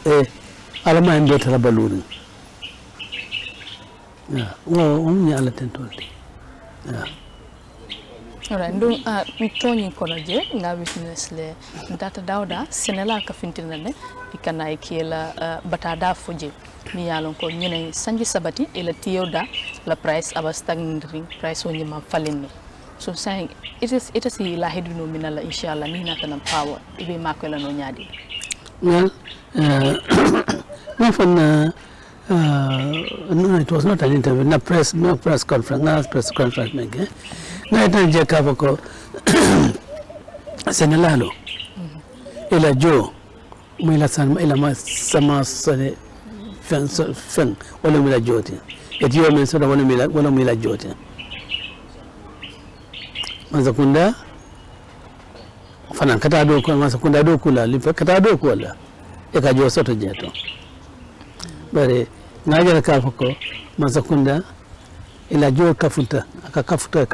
S2: alama ndo tara baluri wo nya ala tentolti
S1: ora ndum toni konoje na business le data dawda senela ka fintinane ikana ikela batada foje mi yalon ko nyene sanji sabati ila tiyoda la price aba stagnant price woni ma falin so saying it is la hedino minala inshallah ni na kana power ibe makola no nyaadi
S2: well no, it was not an interview, no press conference mege na tanje kabako senelalo ila jo mwila sama ila sama sone fen wala mila joti etiyo men soda wala mila joti mazakunda fana kata do ko mazakunda do kula lifa kata do kula e ka jo soto jeto bare ngajara ka fako mazakunda ila jo kafunta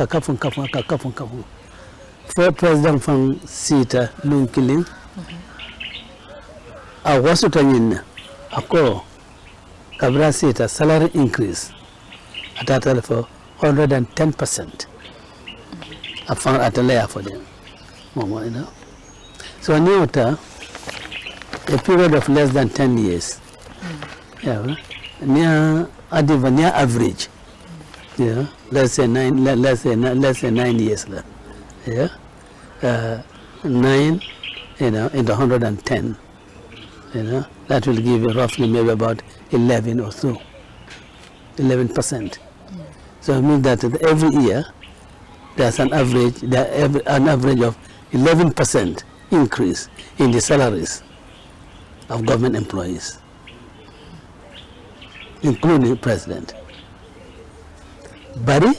S2: kafun for president from sita lunkiling a wasu tanyinna ako kabra sita salary increase atata for 110%. I found at a layer for them. You know. So near a period of less than 10 years. Yeah, near average. Yeah, let's say 9 years. Yeah, 9, you know, into 110. You know, that will give you roughly maybe about 11 or so, 11%. So it means that every year there's an average of 11% increase in the salaries of government employees, including the president. Bari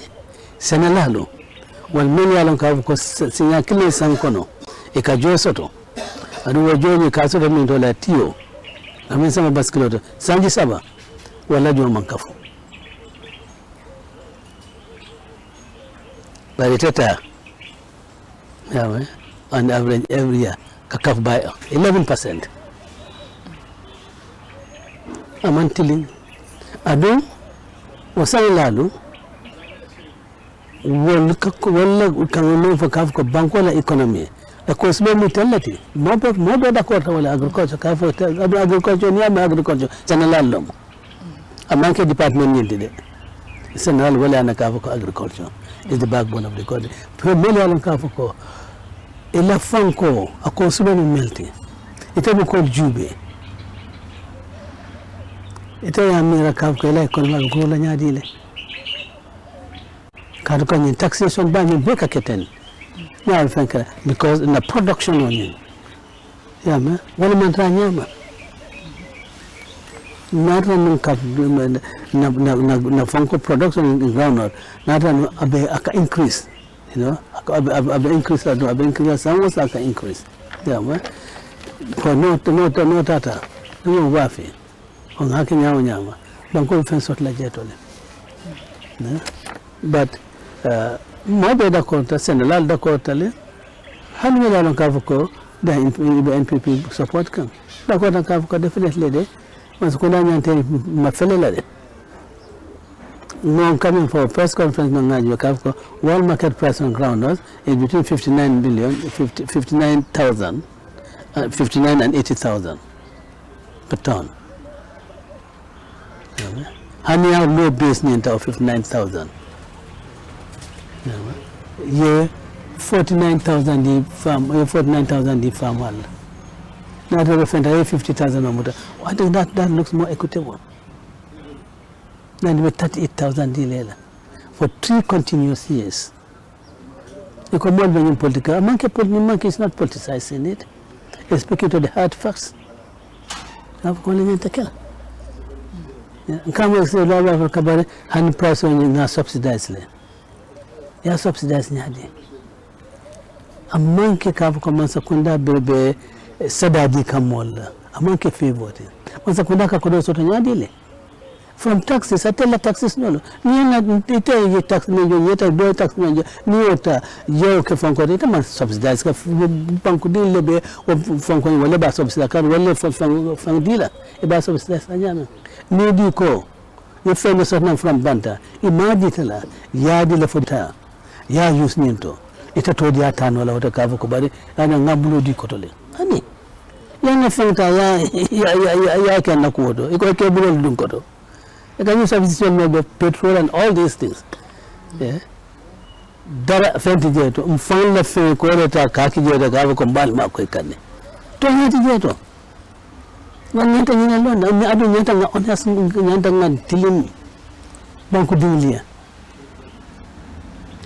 S2: senalalo wal men yalon ka ko sinya kile sankono e ka josoto adu wajoji ka so min to la tiyo amin sama baskiloto sanji saba wala jo mankafu bari tata yawe on average every year kakaf by 11%. Amantilin adu wasanilalo wala kanunu fa kaf ko banko la economy la ko sbe mutallati mo da ko wala agriculture ka fo agriculture ni ama agriculture sanalal lom amanke department ni de sanal wala na ka ko agriculture is the backbone of the country pro mele ala ka ko ila fanko ako sbe melti ite ko jube ite ya mira ka ko la economy ko la nyaadile kaduka taxation ban beka keten na alfanka because in the production on yama wala mantra nyama nata nunka na fanko production in groundnut nata abe aka increase, you know, abe increase sango aka increase yama ko no tata no wafi on haki nyama banko fensot la jetole but Mobe da Kota, Senalal da Kota, Hanwell Kavako, the NPP support come. Dakota Kavako definitely, was Kodanian Mafelele. No coming for a press conference on Nadia Kavako, world market price on groundnuts is between 59,000 and 80,000 per ton. Honey, our low base need of 59,000. Yeah, 49,000 the farm, 49,000 the farm wall. Not a 50,000 or more. I think that looks more equitable. Then with 38,000 the for 3 continuous years. You can more than political. A monkey is not politicizing it. It's speaking to the hard facts. I've called it a kill. Come and say, Lord, I've covered 100% in our subsidized land. Ya subsidize nyadi amanke ka ko man sakunda bebe sadadi kamolla amanke favorite man sakunda ka ko so to nyadi le from taxes atella taxes no ni na ite ye tax ni yo yeta do tax ni ota yo ke fonko ite man subsidize ka banku dile be o fonko wala ba subsidize ka wala fonko dila e ba subsidize nyana ni di ko ye feme sotna from banta imaditala yadi la futa ya use ninto ita to dia tano la wata kavu ko bari ana ngabulu di kotole ani yana fenta ya kan na ko do iko ke bulol dun ko do e kan substitution no petrol and all these things yeah dara fenti je to mfan la fe ko reta ka ki je da kavu ko bal ma ko kanne to yati je to wan nyanta nyina lon mi adu nyanta nga onas nyanta nga tilim banku dingliya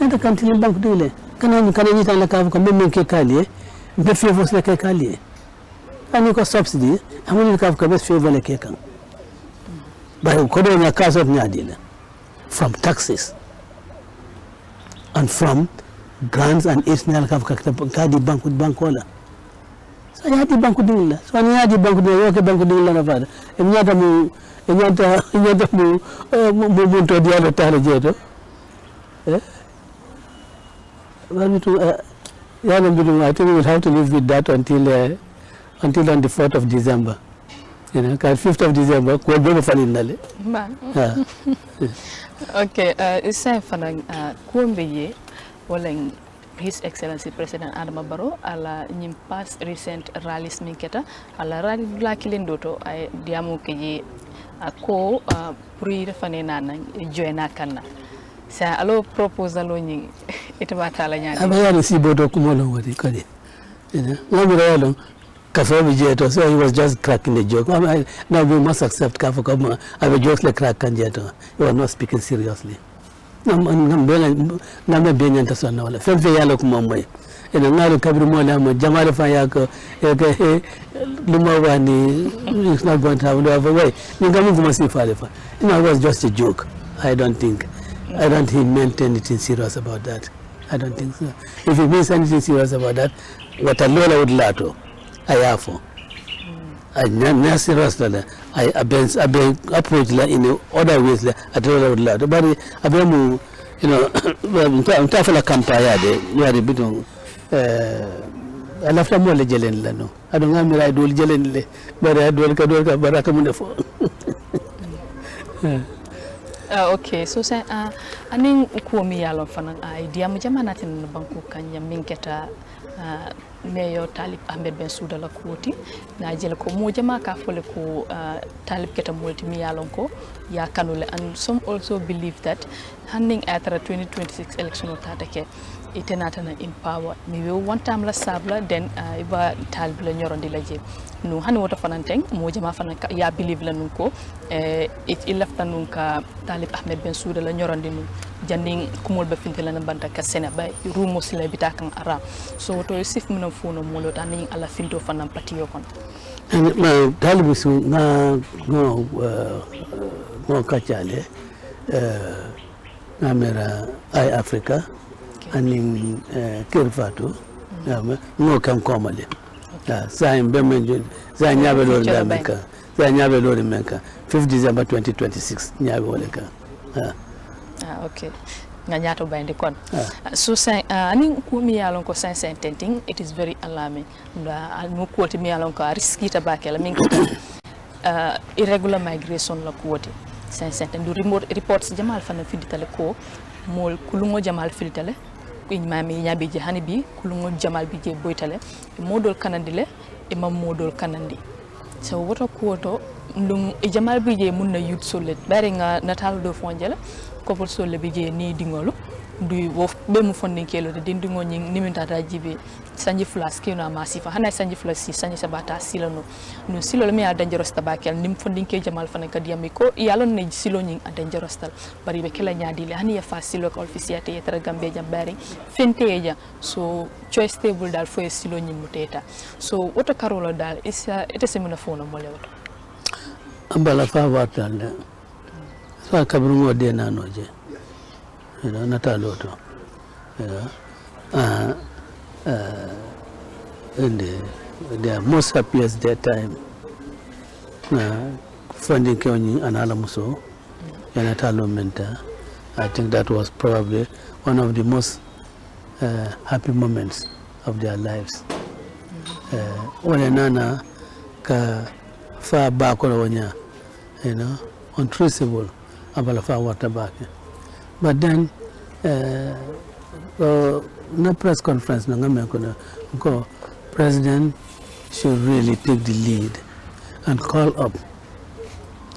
S2: nta kantini bank dile kana ni tala ka ko men ke kali be favors la ke kali ani ko subsidy amuni ka ko be favor la ke kan ba ko do nya ka so nya dile from taxes and from grants and national ka di bank wala so ya di bank dile so ni ya di bank dile ke bank dile na fada nyata mu to dia la tala jeto I think we will have to live with that until on the 4th of December. You know, 5th of December, ko be fa ni nale.
S1: Okay, isa fanang kuombe wala His Excellency President Adama Barrow ala nyim past recent rallies minketa ala rally black lindoto ay diamu keji ko pri refane nana joina kanna sa alo proposal lo nyi itaba la nyaade
S2: aba ya si bodo kumolo wadi kadi ngami rawalo kafa bijeto, so he was just cracking the joke. Now we must accept kafa kama abe jokes like crack kanjeto. He was not speaking seriously. Nambe benya ntasona wala femfe yalo kumomwe ina ngalo kabri mola mo jamale fa yako luma wani it's not going to have a way ningamu kumasifa fa it was just a joke. I don't think he meant anything serious about that. I don't think so. If he means anything serious about that, what a lola would lato ayafo I not serious I approach in other ways at lola would lato but abemu you know mtafala kampaya de yari bidon alafta mo le jelen la no ado ngamira dol jelen le bare dol ka baraka mun defo.
S1: Okay, so say aning kuomi yalo fanan idea mo jamana tin banku kanya minketa Mayor Talib Ahmed Bensouda la kuoti na jele ko mo jama ka fole ko Talib keta multi mi yalon ko ya kanule, and some also believe that handing after 2026 election o tatake itenata na empower mi we one time la sabla then iba Talib la nyorondi la je no hani wota fananteng mo jama fanan ya believe la nun ko it ilafta nun ka Talib Ahmed Bensouda la nyorondi nun janding kumol be fintela na banta ka sena bay rumo sila bitakan ara so to sif mino fono molo tani ala finto fanam patiyo kon
S2: and ma talibisu na no kachale namera ai Africa anin kirfato no kam komale sa imbe menjo za nyabe lo ndameka za nyabe lo menka 5 December 2026 nyabe woleka
S1: okay nganyato bayndi kon so say ani ku mi yalon ko 510 it is very alarming nda mo koti mi yalon ko risky ta bakela min irregular migration la koti 510 du reports jamal fana fiditale ko mol kulungo jamal fiditale ko mami nyabe je hani bi kulungo jamal bi je boytale modol kanandile e mam modol kanandi so woto kuoto ndum e jamal bi je munna yut solet bare nga natal do fonjela ko solle bi je ni dingolu du wo be mu fondin kelo de dindingo nyi niminta ta jibe sanji flas kino masifa hana sanji flas si sanji sabata silano no silo mi a dangerous tabakel nim fondin ke jamal fana kadiyami ko yalon ne silo nyi a dangerous tal bari be kala nyaadi le hani ya fa silo ko officiate yetra gambe jambari fenteja so choice table dal fo silo nyi muteta so woto karolo dal isa ite semina fono mole woto
S2: ambala fa watale so kabru ngode nanoje nataloto and they are most happiest that time funding Kenya and Alamuso and Natalo Menta. I think that was probably one of the most happy moments of their lives. Nana ka far back untraceable abala far water back. But then, no press conference, no president should really take the lead and call up,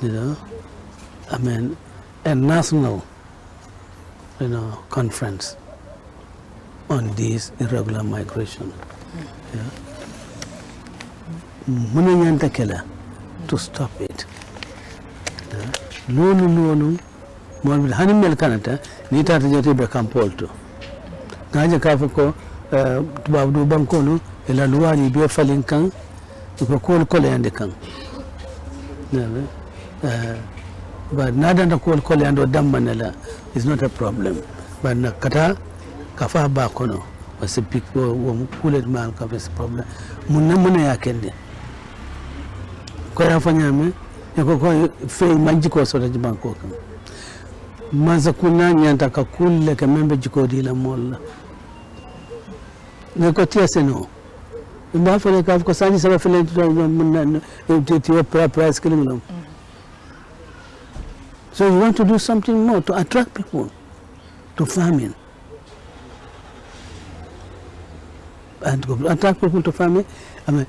S2: a national, conference on this irregular migration. To stop it. No. Mon hanimel kanata ni tata jote be kampolto gaje ka ko tubabdu bankono ela luwani be falin kan ko kol yande kan but nada da kol yando dammanela is not a problem but nakata kafa ba kono was a big wo kulet man ka is problem mun ya kende ko ya fanyame ko fe manji ko so da banko kan maza kuna nyanta kakule kamembe jikodi la mola nekotia seno Mba fele ka ko sanji saba fele to price killing long. So you want to do something more to attract people to farming. And to attract people to farming, I mean,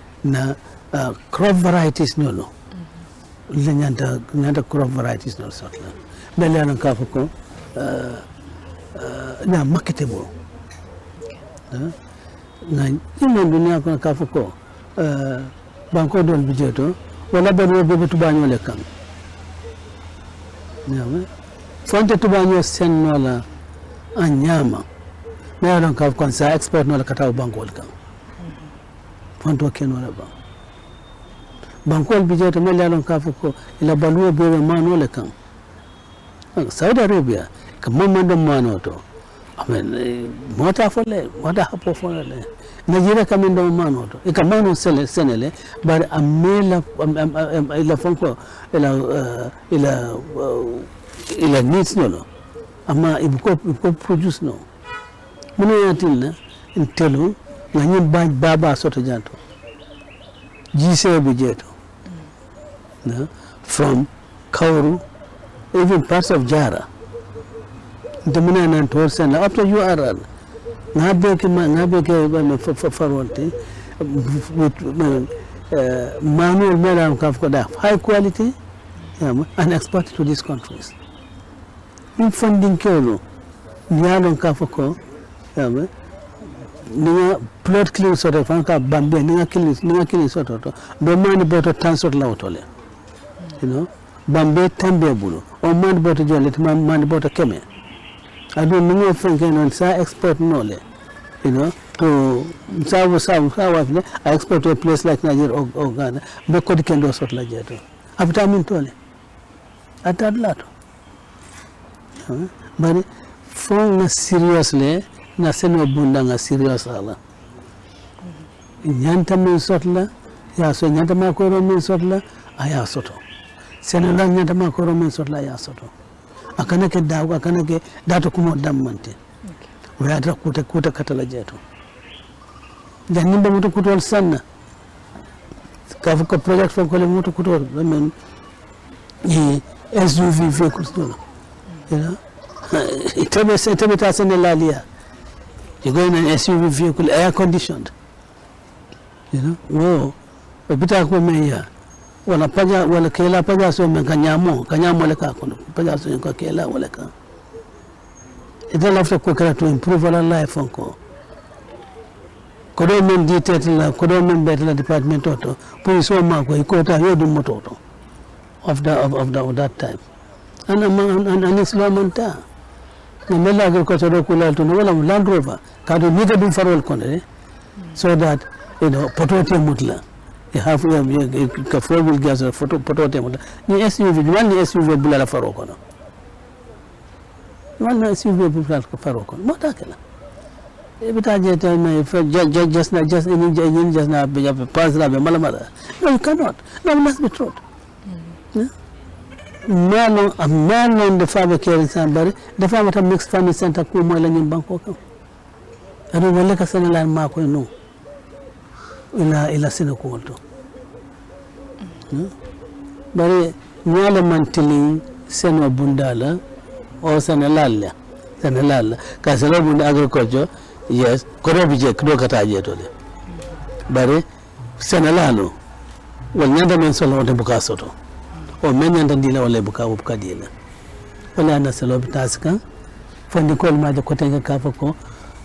S2: crop varieties no. Nyanta crop varieties no sort la. Bele na ka ko na marketable. Na imo dunia kuna ka ko banko don budgeto wala bado bebe tubanyo le kan. Nyawe fonte tubanyo sen wala anyama. Me don ka ko sa export no la kataw banko le kan. Fonto ken wala ba. Bankol budgeto me le don ka ko ila baluo bebe mano le kan. Saudi Arabia kamma mandam mano to. I mean, mota fole, mota hapo fole. Nigeria kama ndo mano to. Ikamano senele, but amela ila fonko ila needs no. Ama ibuko produce no. Muna yatina intelu ngani baba soto janto. Jise bijeto. No, from Kauru, even parts of Jara. Dominant and send after URL. Nabeke forward with manual melam kafkoda high quality and export to these countries. In funding kelo, Nialon Kafoko, Nia plot clean sort of Anka Bambe, Nia killing sort of Domani bought a transport lautole. You know, Bambe Tambe Bulu, or man bought a jolet, man bought a keme. I don't know if I can export knowledge, you know, to I export to a place like Nigeria or Ghana, because can do sort like that. After I'm in Tole, at that lot. But from seriously, Naseno Bundanga serious ala. Nyanta min sotla, ya so nyanta makoro min sotla, aya soto. Senala nyanta makoro min sotla, ya soto. Akanake dawa akanake dato kumo dammante we atra kuta katala jeto janimba mutu kutol sanna kafuka project from kole mutu kutol men SUV vehicles no you know itebe tasene lalia you go in an SUV vehicle air conditioned you know wow bita ko meya wala paja wala kela paja so men kanyamo le ka kono paja so ko kela wala ka ita lafta ko kala to improve our life onko ko do men detail ko do men better department to pour so ma ko ta yodu moto to of that time and Islam ta na mela ko to do kula to wala Land Rover ka do ni dum farol kono so that you know potote mutla you have affordable gas or potote mutla ni SUV one SUV bulala faro kono one SUV bulala faro kono mota kala ebita jeta na just na be pass la be mala no you cannot no must be truth Malon the father caring somebody the father ta mixed family center ko mo la ñim banko kam ado wala ka sanala ma ko no ila sino ko wolto bari ñala mantili seno bundala o sanalalla ka selo bunda agriculture yes ko do bije ko kata je to le bari sanalalo wal ñanda men solo de buka soto o men ñanda dila wala buka dila wala na selo bitaska fondi kol ma de ko tenga ka ko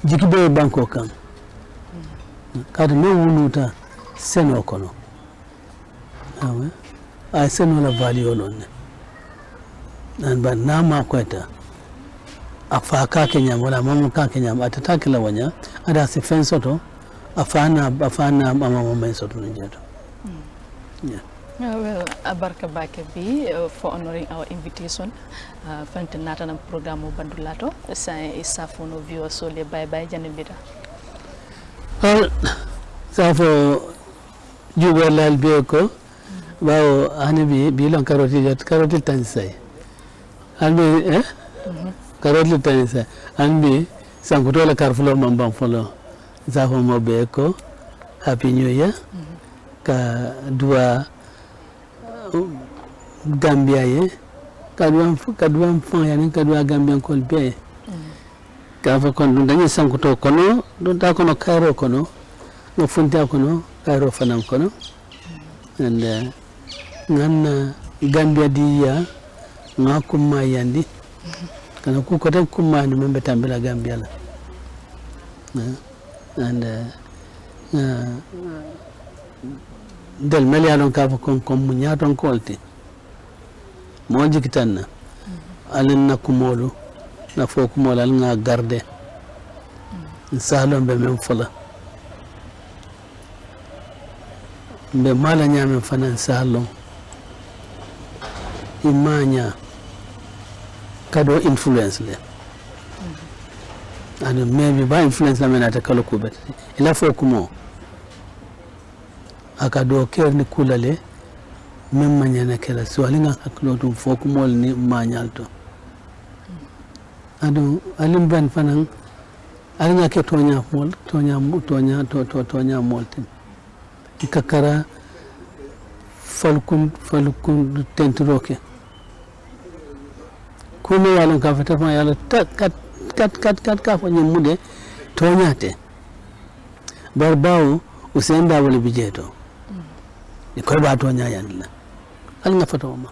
S2: jikibe banko kan kada no wuluta seno kono awe ay seno la value non nan ba nama kweta afaka kenya wala mamu ka kenya atata kila wanya ada se fensoto afana mama men soto njeto yeah.
S1: Well, Abarka Bakebi for honoring our invitation. Fantanatan program Bandulato. Sa fono viewer so le bye janibita.
S2: Well, so jubalal bioko bao anibi bilang karoti tansai. Anbi karoti tansai. Anbi sangkutola karfulo mambang follow. Zafo mobeko Happy New Year. Ka dua Gambia ye. Ka dua mfanya ni ka dua Gambia kolbe. Ka fa kon dañi sankuto kono do ta kono Cairo kono no funta kono Cairo fanam kono. And ngan Gambia diya nga kuma yandi kana ku ko tan kuma ni membe tambila Gambia la. And del melialon ka fa kon mu nyaton kolti mo jikitanna alin na kumolu na fo kumolal nga garde salon be men fola be mala nyame fanan salon imanya kado influence le and maybe by influence la menata kala kubet ila fo kumo akado ker ni kulale même manyana kala so alinga haklo to fo kumol ni manyalto ado alim ban fanan alinga ke tonya mol tin ikakara falkun tentroke kuma yalan ka fata fa yala kat ka fa nyimude tonyate barbawo usenda wala bijeto ko ba tonya yanla alnga fata ma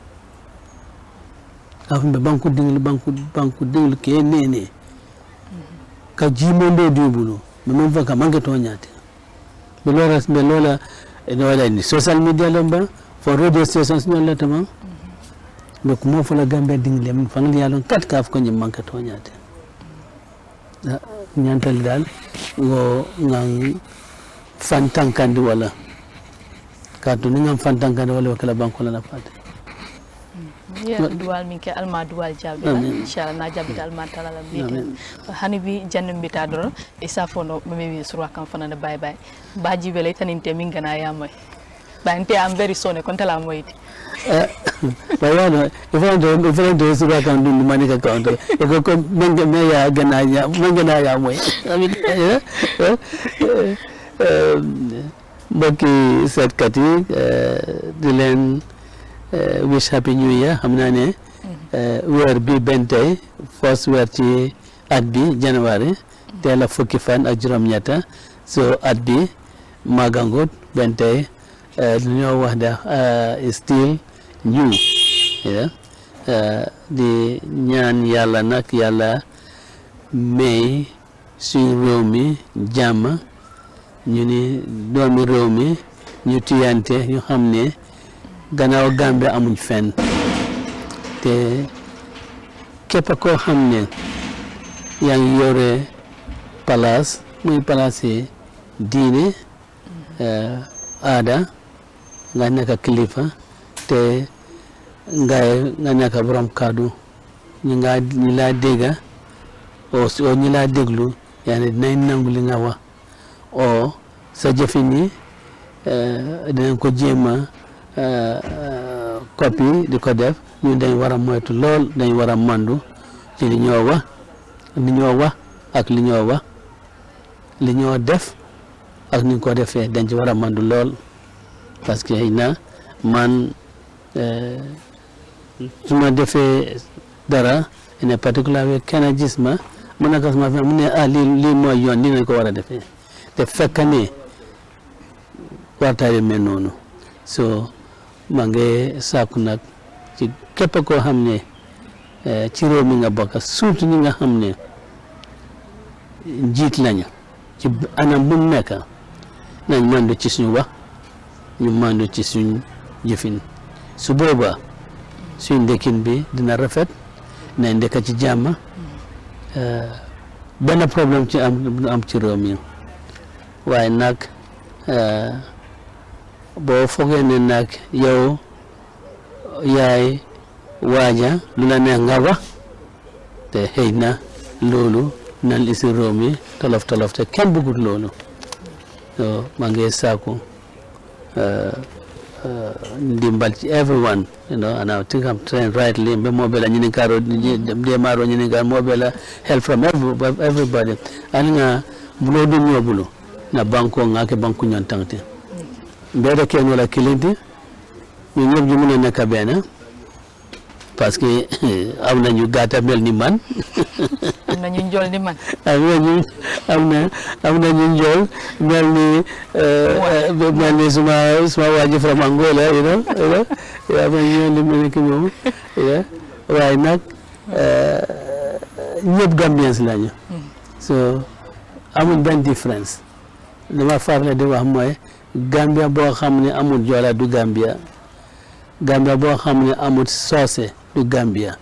S2: afumbe banku dingil ke nene ka jimondo dubulu memo vaka mange tonyate belola wala ni social media lomba for radio stations nyola tama donc mo fola Gambia dingle min fangal yalon kat kaf ko nyim manka to nyaate nyantal dal go ngang fantankandi wala kadu ni ngam fantankandi wala kala banko la fate
S1: ya duwal min ke alma duwal jabe inshallah na jabe alma talala bi hani bi jannum bita doro isa fono meme surwa kan fana bye bye baji bele taninte min gana ya moy bante am very sorry kontala moyti
S2: bayano ifan do surwa kan dum mani ka kan to e ko menga me ya gana ya moy baki set kati dilen wish happy new year hamnane weer bi bentay first weer ci at bi January tela fukki fan ak juroom ñetta so at bi magangot bentay ñoo wax da is still new di ñaan yàlla nag yàlla may suñu réew mi jàmm ñu ni doomi réew mi ñu tuyante ñu xam ne gannaaw Gambia amuñ fenn te képp koo xam ne yaa ngi yore palaas muy palaas yi diine aada nga nekk kilifa te nga nekk borom kaddu ñi laa dégga o ñi laa déglu yaa ne dinañ nangu li nga wax o sa jëfin yi dinañ ko jéema copie di ko def ñu dañ war a moytu lool dañ war a mandu ci li ñoo wax ak li ñoo wax li ñoo def ak ni ko defee dañ ci war a mandu lool parce que na man su ma defee dara in particular way kenn gis ma mën a gas ma fi mu ne lii mooy yoon nii nañ ko war a defee te fekk ne wartaay mel noonu so maa ngi sàkku nag ci képp koo xam ne ci réew mi nga bokk surtout ñi nga xam ne njiit lañu ci anam bu mu nekk nañ mandu ci suñu wax ñu mandu ci suñ jëfin su boobaa suñ ndekkin bi dina rafet nañ ndekk ci jàmm benn problème ci am ci réew mi waaye nag boo foogee ne nag yow yaay waaja lu la neex nga wax te xëy na loolu nan isi réew mi tolof te kenn bëggut loolu so maa ngi saaku ndimbal ci everyone and I think I'm trying rightly mbe mobile nyini karo de maro nyini karo mobile help from everybody alinga bulo du nyobulu na banko ngake banku nyon tangte mbeda ken wala kilindi ñu ñep ñu mëna nekk ben parce que am nañu gata mel ni man
S1: am nañu njol ni man
S2: am nañu njol mel ni suma waji from Angola you know ya ma ñu li mel ki mom ya way nak ñep Gambians lañu so amul ben difference dama farle di wax moy Gambia bo xamni amul jola du Gambia Gambia bo xamni amul sosé du Gambia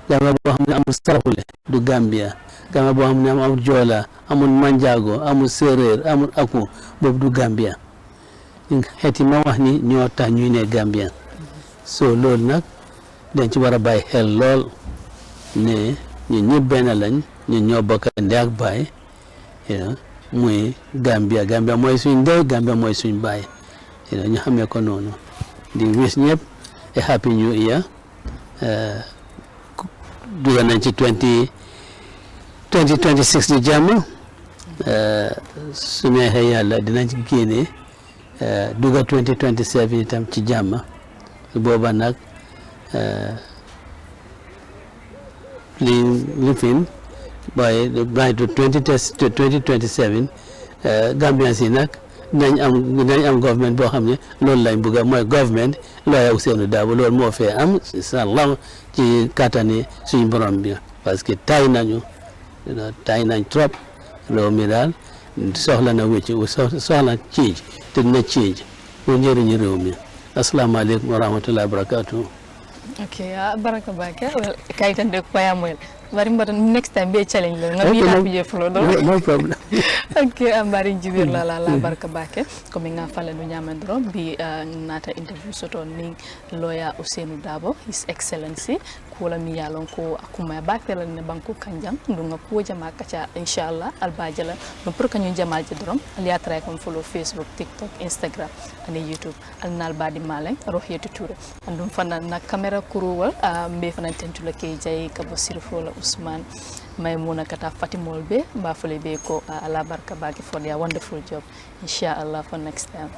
S2: Gambia bo xamni amul saraxule du Gambia Gambia bo xamni amul jola amul manjago amul séréer amul aku bob du Gambia xéti ma wax ni ñoo tax ñuy né Gambia so lool nak dañ ci wara bay xel lool né ñu ñëpp ben lañ ñu ñoo bokk ndé ak bay muy Gambia mooy suñ ndey Gambia mooy suñ baay ñu xamee ko noonu di wish ñëpp a happy new year dugal nañ ci 2026 di jàmm su neexee yàlla dinañ ci génne dugal 2027 itam ci jàmm booba nag li fin by 2027 Gambians yi nag dinañ am government boo xam ne loolu lañ bëgg mooy government lawyer OUSAINOU Darboe loolu moo fee am inshallah ci kattani suñu borom bi parce que tay nañ trop loolu mi daal soxla na wécc soxla change te dina change pour njëriñu réew mi asalaamaaleykum wa rahmatullahi wa barakatuh.
S1: Okay, baraka bake. Well, kaitande kwa mwel. Bari mbata next time be challenge la ngabi na kuje flow do.
S2: No problem.
S1: Okay, ambari njibir la baraka bake. Comme nga fala no nyamandro bi nata interview soto ning lawyer OUSAINOU Darboe, His Excellency kula mi yalon ko akuma bakela ne banko kanjam ndunga ko jama kacha inshallah albajala no pour kanyu jamal ci drom aliya tray kon follow Facebook, TikTok, Instagram and YouTube alnal badi maleng rohiyatu touré andum fana na camera kuruwal mbe fana tentula ke jay kabo sirfola Usman Maimuna kata Fatimol be ba fole be ko ala barka baki for their wonderful job inshallah for next time.